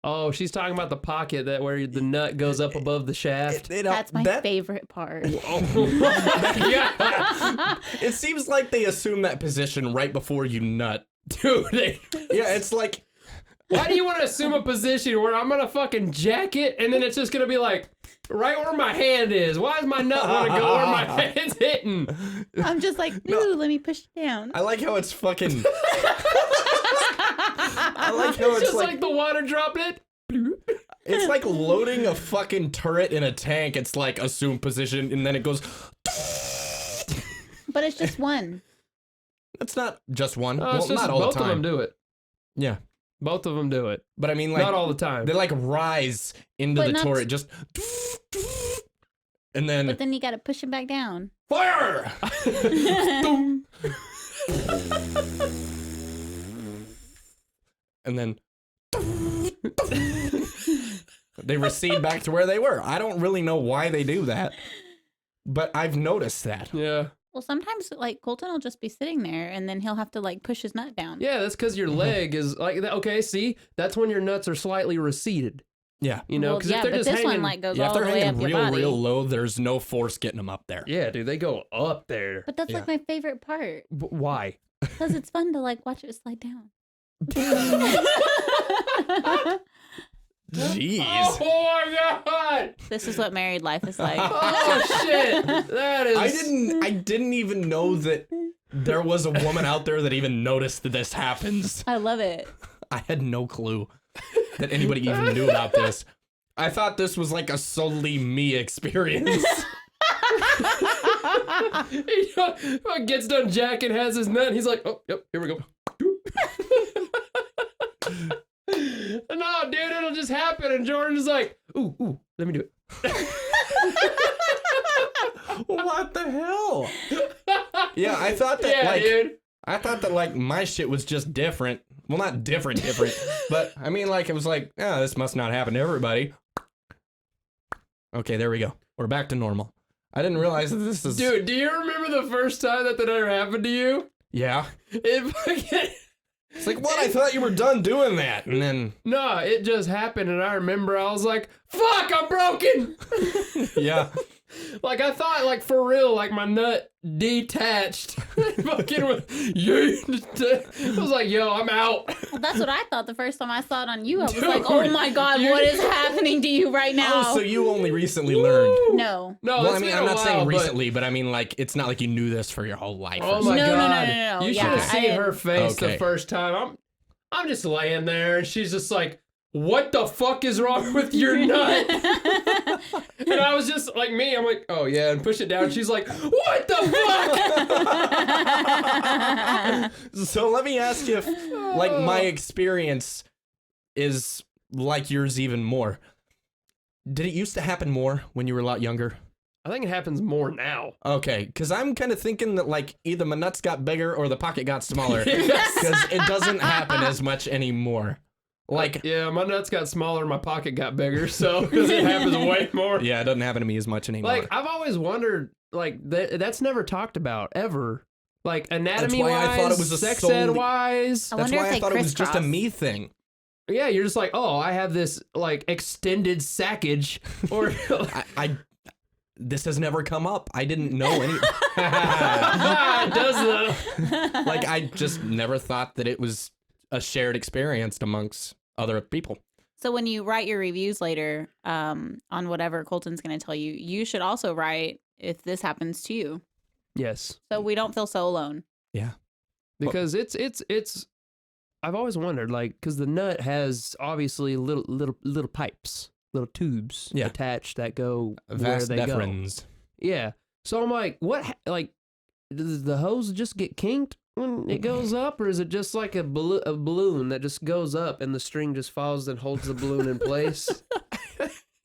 Oh, she's talking about the pocket where the nut goes up above the shaft. That's my favorite part. It seems like they assume that position right before you nut. Dude, it's like... Why do you want to assume a position where I'm going to fucking jack it and then it's just going to be like right where my hand is? Why does my nut want to go where my hand's hitting? I'm just like, ooh, let me push it down. I like how it's fucking... I like how it's just like the water droplet. It's like loading a fucking turret in a tank. It's like assume position, and then it goes. But it's just one. It's not just one. Well, it's just not all both the time. of them do it. Yeah, both of them do it. But I mean, like not all the time. They like rise into the turret, just, and then. But then you got to push it back down. Fire! And then they recede back to where they were. I don't really know why they do that, but I've noticed that. Yeah. Well, sometimes like Colton will just be sitting there and then he'll have to like push his nut down. Yeah, that's because your leg is like, okay, see, that's when your nuts are slightly receded. Yeah. You know, because if they're but just this hanging, one like goes all the way up your body. real low, there's no force getting them up there. Yeah, dude, they go up there. But that's like my favorite part. Why? Because it's fun to like watch it slide down. Jeez. Oh my god! This is what married life is like. Oh shit! That is. I didn't even know that there was a woman out there that even noticed that this happens. I love it. I had no clue that anybody even knew about this. I thought this was like a solely me experience. He gets done jacking, has his nut, and he's like, oh, yep, here we go. No, dude, it'll just happen. And Jordan's like, ooh, let me do it. What the hell? Yeah, I thought that dude. I thought that like my shit was just different. Well, not different, but I mean like it was like, oh, this must not happen to everybody. Okay, there we go. We're back to normal. I didn't realize that this is... Dude, do you remember the first time that ever happened to you? Yeah. It's like, what? I thought you were done doing that. And then... No, it just happened, and I remember I was like, fuck, I'm broken! Yeah. Like, I thought, like, for real, like, my nut detached. Fucking with... I was like, yo, I'm out. Well, that's what I thought the first time I saw it on you. I was like, oh my God, what is happening to you right now? Oh, so you only recently learned. No. Well, I mean, I'm not saying recently, but I mean, like, it's not like you knew this for your whole life. Oh my God. No. You should have seen her face the Okay. first time. I'm just laying there, and she's just like, what the fuck is wrong with your nut? And I was just like me, I'm like, oh yeah, and push it down. She's like, what the fuck? So let me ask you if, like, my experience is like yours even more. Did it used to happen more when you were a lot younger? I think it happens more now. Okay, because I'm kind of thinking that, like, either my nuts got bigger or the pocket got smaller. Because Yes. it doesn't happen as much anymore. Like, Yeah, my nuts got smaller, my pocket got bigger, so because it happens way more. yeah, it doesn't happen to me as much anymore. Like, I've always wondered, like, that's never talked about, ever. Like, anatomy-wise, why I thought it was a sex solely- ed-wise. That's wonder why if I they thought it was just a crisscross. me thing. Yeah, you're just like, oh, I have this, like, extended sackage. Or, This has never come up. I didn't know any. it does, though. Like, I just never thought that it was a shared experience amongst other people. So when you write your reviews later on whatever Colton's going to tell you, you should also write if this happens to you. Yes. So we don't feel so alone. Yeah. Because it's, I've always wondered, like, because the nut has obviously little pipes, little tubes attached that go where they go. deferens. Yeah. So I'm like, like, does the hose just get kinked when it goes up, or is it just like a balloon that just goes up and the string just falls and holds the balloon in place?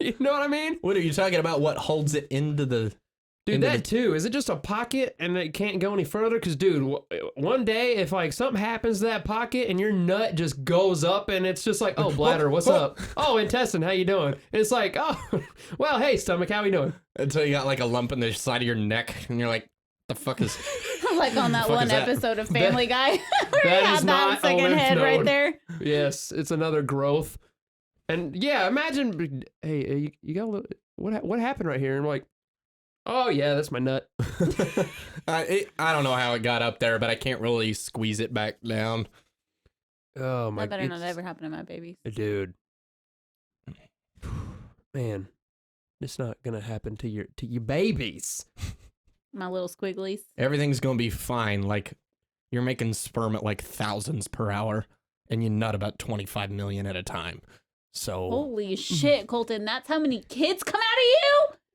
You know what I mean? What are you talking about? What holds it into the... Dude, that too. Is it just a pocket and it can't go any further? Because, dude, one day if like something happens to that pocket and your nut just goes up and it's just like, oh, bladder, what's up? Oh, intestine, how you doing? And it's like, oh, well, hey, stomach, how we doing? Until you got like a lump in the side of your neck and you're like, the fuck is... Like on that Fuck one is that? episode of Family Guy where that he is had not that a second lymph head right node. there. Yes, it's another growth. And yeah, imagine, hey, you got a little, what happened right here? And I'm like, oh yeah, that's my nut. I don't know how it got up there, but I can't really squeeze it back down. Oh my, That better not ever happen to my babies. dude. Man, it's not gonna happen to your babies. My little squigglies. Everything's gonna be fine. Like, you're making sperm at like thousands per hour, and you nut about 25 million at a time. So Holy shit, Colton. That's how many kids come out of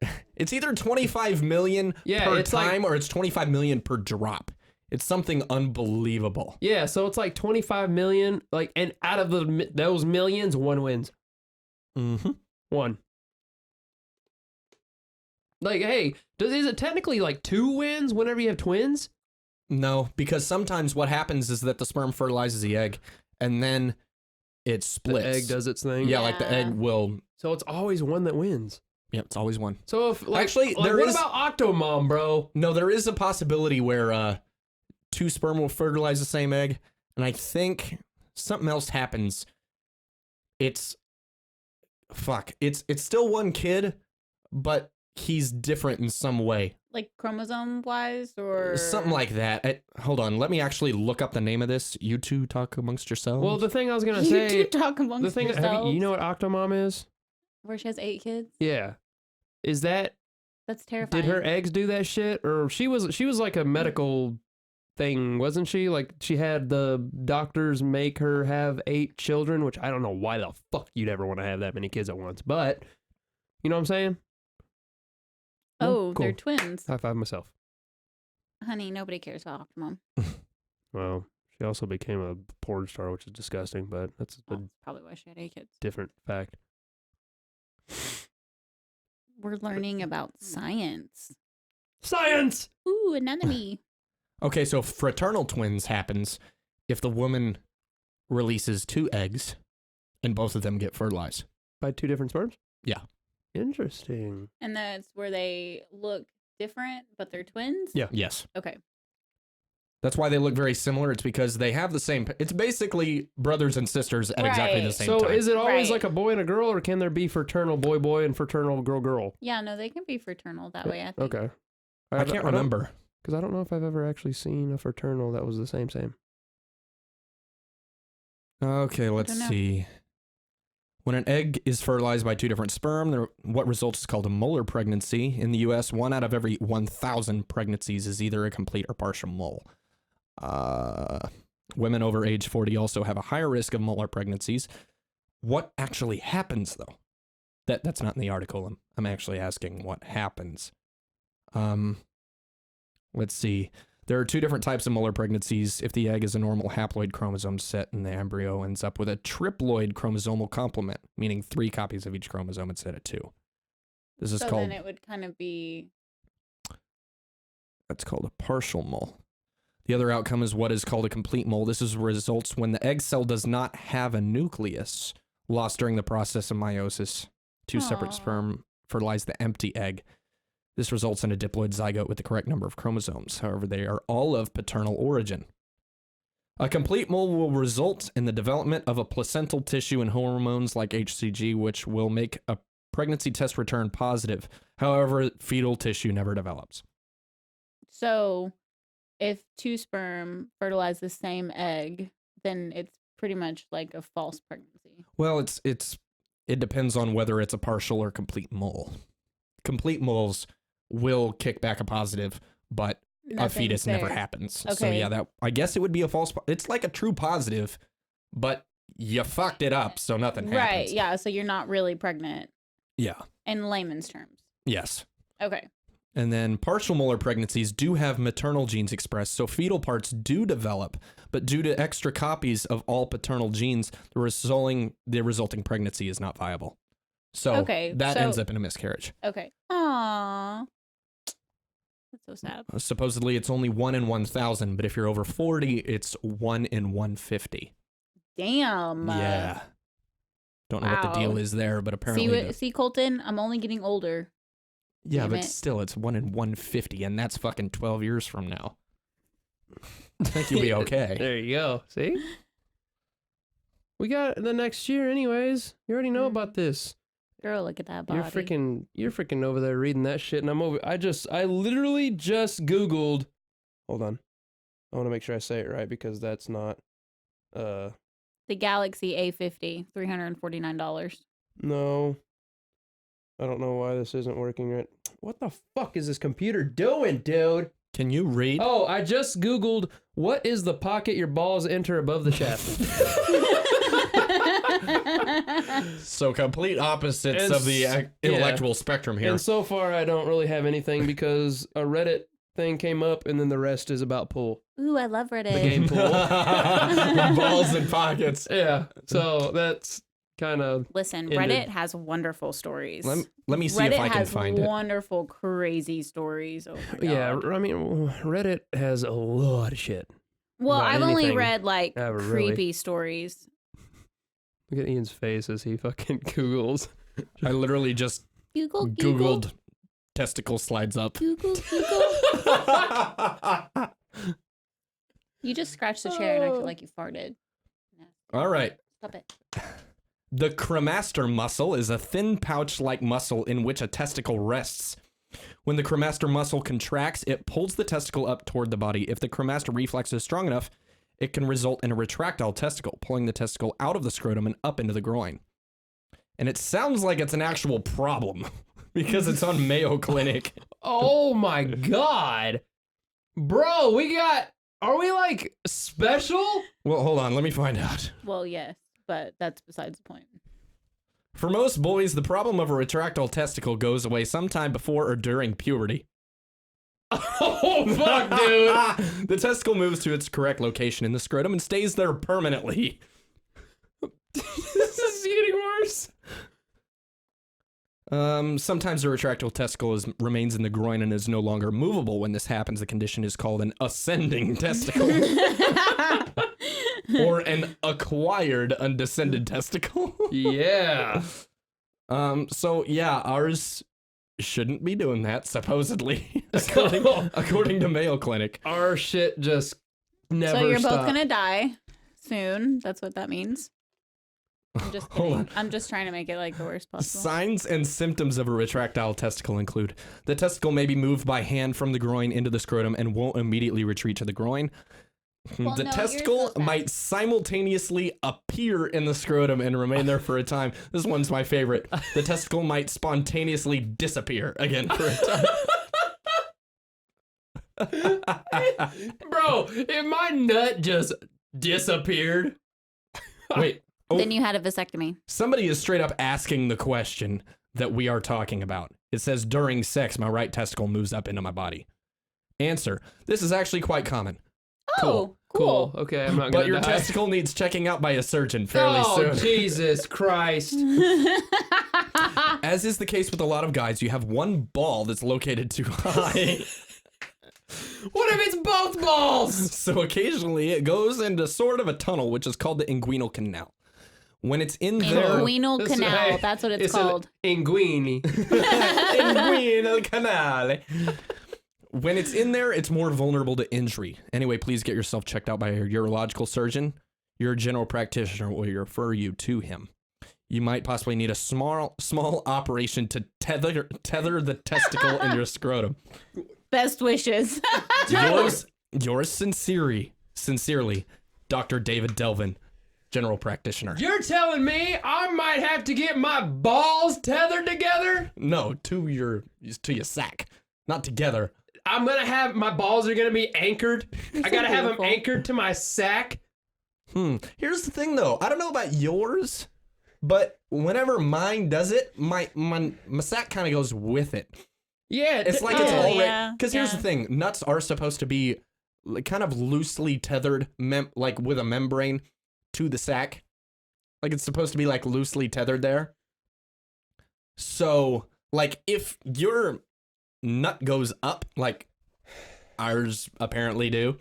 you? it's either 25 million per it's like- time or it's 25 million per drop. It's something unbelievable. Yeah, so it's like 25 million, like, and out of those millions, one wins. Mm-hmm. One. Like, hey, is it technically like 2 wins whenever you have twins? No, because sometimes what happens is that the sperm fertilizes the egg, and then it splits. The egg does its thing. Yeah, like the egg will. So it's always one that wins. Yeah, it's always one. So if like, Actually, like, there what is- about Octomom, bro? No, there is a possibility where 2 sperm will fertilize the same egg, and I think something else happens. It's still one kid, but he's different in some way. Like chromosome wise or Something like that. Hold on, let me actually look up the name of this. You two talk amongst yourselves. Well, the thing I was gonna You say, two talk amongst the thing, yourselves. you know what Octomom is? Where she has 8 kids? Yeah. Is that, That's terrifying. did her eggs do that shit, or she was like a medical thing, wasn't she? Like, she had the doctors make her have 8 children, which I don't know why the fuck you'd ever want to have that many kids at once, but you know what I'm saying? Oh, Cool. they're twins. High five myself. Honey, nobody cares about Optimum. Well, she also became a porn star, which is disgusting, but that's a That's probably why she had 8 kids. different fact. We're learning about science. Science! Ooh, anatomy. Okay, so fraternal twins happens if the woman releases 2 eggs and both of them get fertilized. By 2 different sperms? Yeah. Interesting. And that's where they look different, but they're twins? Yeah. Yes. Okay. That's why they look very similar. It's because they have the same. It's basically brothers and sisters at exactly the Right. same So time. is it always Right. like a boy and a girl, or can there be fraternal boy and fraternal girl? Yeah, no, they can be fraternal that way, I think. Okay. I can't remember. Because I don't know if I've ever actually seen a fraternal that was the same. Okay, let's don't know. see. When an egg is fertilized by 2 different sperm, what results is called a molar pregnancy. In the U.S., 1 out of every 1,000 pregnancies is either a complete or partial mole. Women over age 40 also have a higher risk of molar pregnancies. What actually happens, though? That's not in the article. I'm actually asking what happens. Let's see. There are 2 different types of molar pregnancies. If the egg is a normal haploid chromosome set and the embryo ends up with a triploid chromosomal complement, meaning 3 copies of each chromosome instead of 2. This is So called, then it would kind of be... that's called a partial mole. The other outcome is what is called a complete mole. This is results when the egg cell does not have a nucleus, lost during the process of meiosis. 2 separate Aw. sperm fertilize the empty egg. This results in a diploid zygote with the correct number of chromosomes. However, they are all of paternal origin. A complete mole will result in the development of a placental tissue and hormones like HCG, which will make a pregnancy test return positive. However, fetal tissue never develops. So if 2 sperm fertilize the same egg, then it's pretty much like a false pregnancy. Well, it depends on whether it's a partial or complete mole. Complete moles will kick back a positive, but a Nothing's fetus never there. happens. So Okay. yeah, that I guess it would be a false. It's like a true positive, but you fucked it up, so nothing happens. Right, yeah, so you're not really pregnant Yeah. in layman's terms. Yes. Okay. And then partial molar pregnancies do have maternal genes expressed, so fetal parts do develop, but due to extra copies of all paternal genes, the resulting pregnancy is not viable. So Okay, that so- ends up in a miscarriage. Okay. Aww. That's so sad. Supposedly it's only 1 in 1,000, but if you're over 40, it's 1 in 150. Damn. Yeah. Don't know what the Wow. deal is there, but apparently. See, Colton, I'm only getting older. Yeah, damn but it. still, it's 1 in 150, and that's fucking 12 years from now. I think you'll be okay. There you go. See? We got the next year anyways. You already know about this. Girl, look at that body. You're freaking over there reading that shit, and I literally just Googled. Hold on. I want to make sure I say it right because that's not, The Galaxy A50, $349. no. I don't know why this isn't working right. What the fuck is this computer doing, dude? Can you read? Oh, I just Googled, what is the pocket your balls enter above the shaft? So complete opposites And of the intellectual spectrum here. And so far, I don't really have anything because a Reddit thing came up, and then the rest is about pool. Ooh, I love Reddit. The game pool. Balls in pockets. Yeah, so that's kind of... Listen, ended. Reddit has wonderful stories. Let me see Reddit if I can has find it. wonderful, crazy stories. Oh my god. Yeah, I mean, Reddit has a lot of shit. Well, about I've only anything read like ever, creepy really. stories. Look at Ian's face as he fucking Googles. I literally just Google. Googled testicle slides up. Google. You just scratched the chair and acted like you farted. All right. Stop it. The cremaster muscle is a thin pouch-like muscle in which a testicle rests. When the cremaster muscle contracts, it pulls the testicle up toward the body. If the cremaster reflex is strong enough, it can result in a retractile testicle, pulling the testicle out of the scrotum and up into the groin. And it sounds like it's an actual problem because it's on Mayo Clinic. Oh my god. Bro, we got Are we like special? Well, hold on. Let me find out. Well, yes, but that's besides the point. For most boys, the problem of a retractile testicle goes away sometime before or during puberty. Oh, fuck, dude. The testicle moves to its correct location in the scrotum and stays there permanently. This is getting worse. Sometimes the retractile testicle remains in the groin and is no longer movable. When this happens, the condition is called an ascending testicle. Or an acquired undescended testicle. Yeah. So yeah, ours shouldn't be doing that, supposedly. according to Mayo Clinic. Our shit just never So you're stopped. both gonna die soon. That's what that means. I'm just Hold kidding. on. I'm just trying to make it like the worst possible. Signs and symptoms of a retractile testicle include the testicle may be moved by hand from the groin into the scrotum and won't immediately retreat to the groin. Well, The no, testicle yours goes back. might simultaneously appear in the scrotum and remain there for a time. This one's my favorite. The testicle might spontaneously disappear again for a time. Bro, if my nut just disappeared. Wait. Oh, Then you had a vasectomy. somebody is straight up asking the question that we are talking about. It says, during sex, my right testicle moves up into my body. Answer, this is actually quite common. Oh, Cool. Okay, I'm not But gonna your die. testicle needs checking out by a surgeon fairly Oh, soon. Jesus Christ. As is the case with a lot of guys, you have one ball that's located too high. What if it's both balls? So occasionally it goes into sort of a tunnel, which is called the inguinal canal. When it's in there... Inguinal This is- canal. hey, That's what it's an called. Inguini. Inguinal canale. When it's in there, it's more vulnerable to injury. Anyway, please get yourself checked out by a urological surgeon. Your general practitioner will refer you to him. You might possibly need a small operation to tether the testicle in your scrotum. Best wishes. Yours sincerely, Dr. David Delvin, general practitioner. You're telling me I might have to get my balls tethered together? No, to your sack, not together. I'm gonna have my balls are gonna be anchored. I gotta have them beautiful. anchored to my sack. Here's the thing, though. I don't know about yours, but whenever mine does it, my sack kind of goes with it. Yeah, It's like it's Oh, already. yeah, Because here's the yeah. thing: nuts are supposed to be kind of loosely tethered, like with a membrane to the sack. Like it's supposed to be like loosely tethered there. So, like, if your nut goes up, like ours apparently do,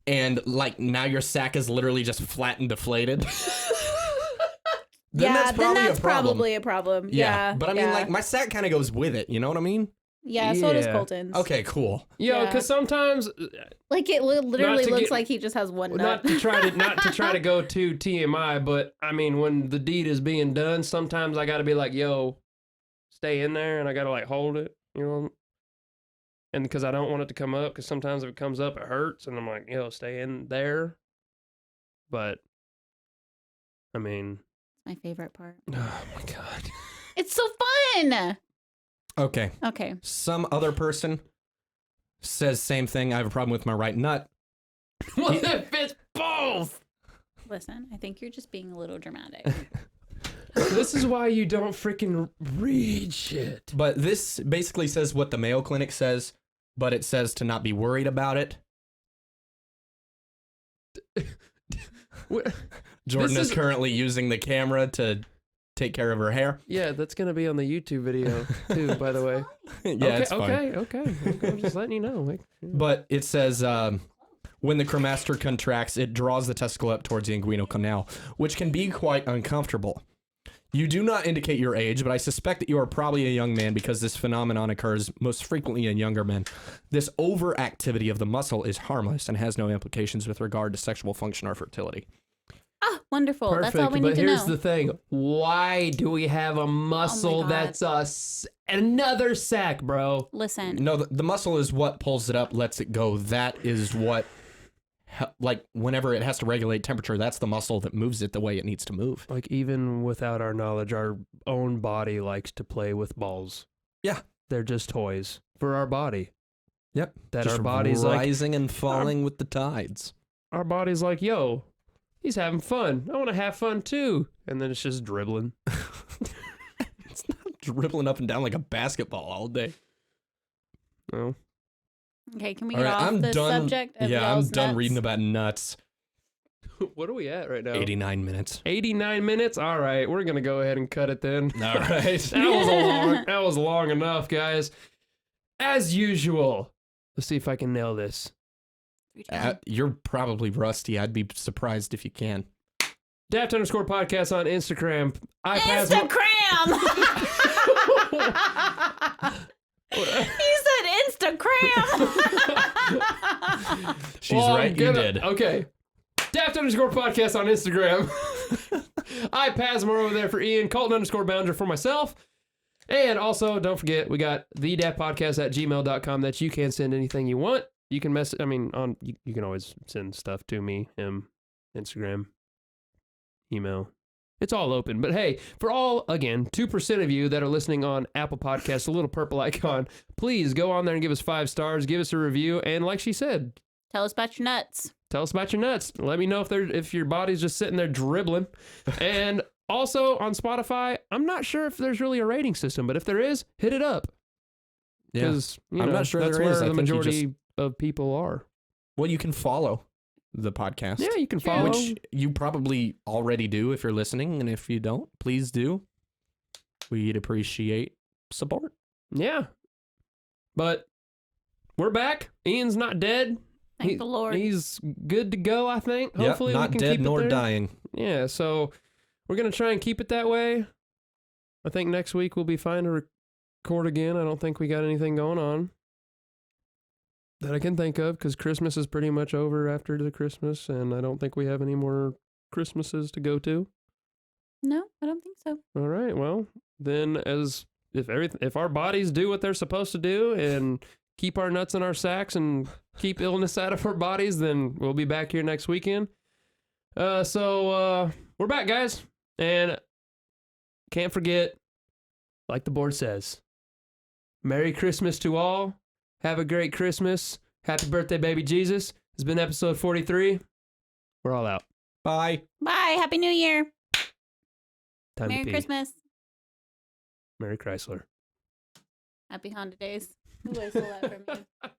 and like now your sack is literally just flat and deflated. Then that's probably a problem. Yeah. But I mean, like, my sack kind of goes with it. You know what I mean? yeah, so does Yeah. Colton's. Okay, cool. Yo, Yeah. because sometimes Like it literally to looks get- like he just has one nut. not to try to go too TMI, but I mean when the deed is being done, sometimes I gotta be like, yo, stay in there, and I gotta like hold it, you know, and because I don't want it to come up, because sometimes if it comes up, it hurts, and I'm like, yo, stay in there. But I mean, My favorite part. oh my god, It's so fun. Okay. Okay. Some other person says same thing. I have a problem with my right nut. what if it's both? Listen, I think you're just being a little dramatic. This is why you don't freaking read shit. But this basically says what the Mayo Clinic says, but it says to not be worried about it. Jordan This is is- currently using the camera to take care of her hair. Yeah, that's gonna be on the YouTube video too, by the way. Yeah, it's fine. Okay. I'm just letting you know. Like, But it says when the cremaster contracts, it draws the testicle up towards the inguinal canal, which can be quite uncomfortable. You do not indicate your age, but I suspect that you are probably a young man because this phenomenon occurs most frequently in younger men. This overactivity of the muscle is harmless and has no implications with regard to sexual function or fertility. Ah, wonderful. perfect. That's all we But need to here's know. the thing: why do we have a muscle God. that's another sack, bro? Listen, No, the muscle is what pulls it up, lets it go. That is what, like, whenever it has to regulate temperature, that's the muscle that moves it the way it needs to move. Like even without our knowledge, our own body likes to play with balls. Yeah. They're just toys for our body. Yep. That Just our body's rising and falling with the tides. our body's like, yo, he's having fun. I want to have fun too. And then it's just dribbling. It's not dribbling up and down like a basketball all day. Oh. Okay, can we All get right, off I'm the done. subject of Yeah, I'm y'all's done nuts? reading about nuts. What are we at right now? 89 minutes. 89 minutes. All right, we're gonna go ahead and cut it then. All right. That was long enough, guys. As usual, let's see if I can nail this. You're probably rusty. I'd be surprised if you can. Daft_podcast on Instagram. Instagram! He said Instagram! She's right, you did. Okay. Daft_podcast on Instagram. iPasmore over there for Ian. Colton_Bounder for myself. And also, don't forget, we got the daftpodcast@gmail.com that you can send anything you want. You can you can always send stuff to me, him, Instagram, email. It's all open. But hey, for all, again, 2% of you that are listening on Apple Podcasts, the little purple icon, please go on there and give us 5 stars, give us a review, and like she said, Tell us about your nuts. tell us about your nuts. Let me know if your body's just sitting there dribbling. And also on Spotify, I'm not sure if there's really a rating system, but if there is, hit it up. Yeah. Because I'm not sure that's there where is. I the think you majority of people are. Well, you can follow the podcast. Yeah, you can True. follow. Which you probably already do if you're listening. And if you don't, please do. We'd appreciate support. Yeah. But we're back. Ian's not dead. Thank the Lord. He's good to go, I think. Hopefully not we can dead keep nor it there. dying. Yeah, so we're going to try and keep it that way. I think next week we'll be fine to record again. I don't think we got anything going on that I can think of because Christmas is pretty much over after the Christmas, and I don't think we have any more Christmases to go to. No, I don't think so. All right, well, then if our bodies do what they're supposed to do and keep our nuts in our sacks and keep illness out of our bodies, then we'll be back here next weekend. So we're back, guys. And can't forget, like the board says, Merry Christmas to all. Have a great Christmas. Happy birthday, baby Jesus. It's been episode 43. We're all out. Bye. Bye. Happy New Year. Time Merry to pee. Christmas. Merry Chrysler. Happy Honda Days. Who I stole that from you?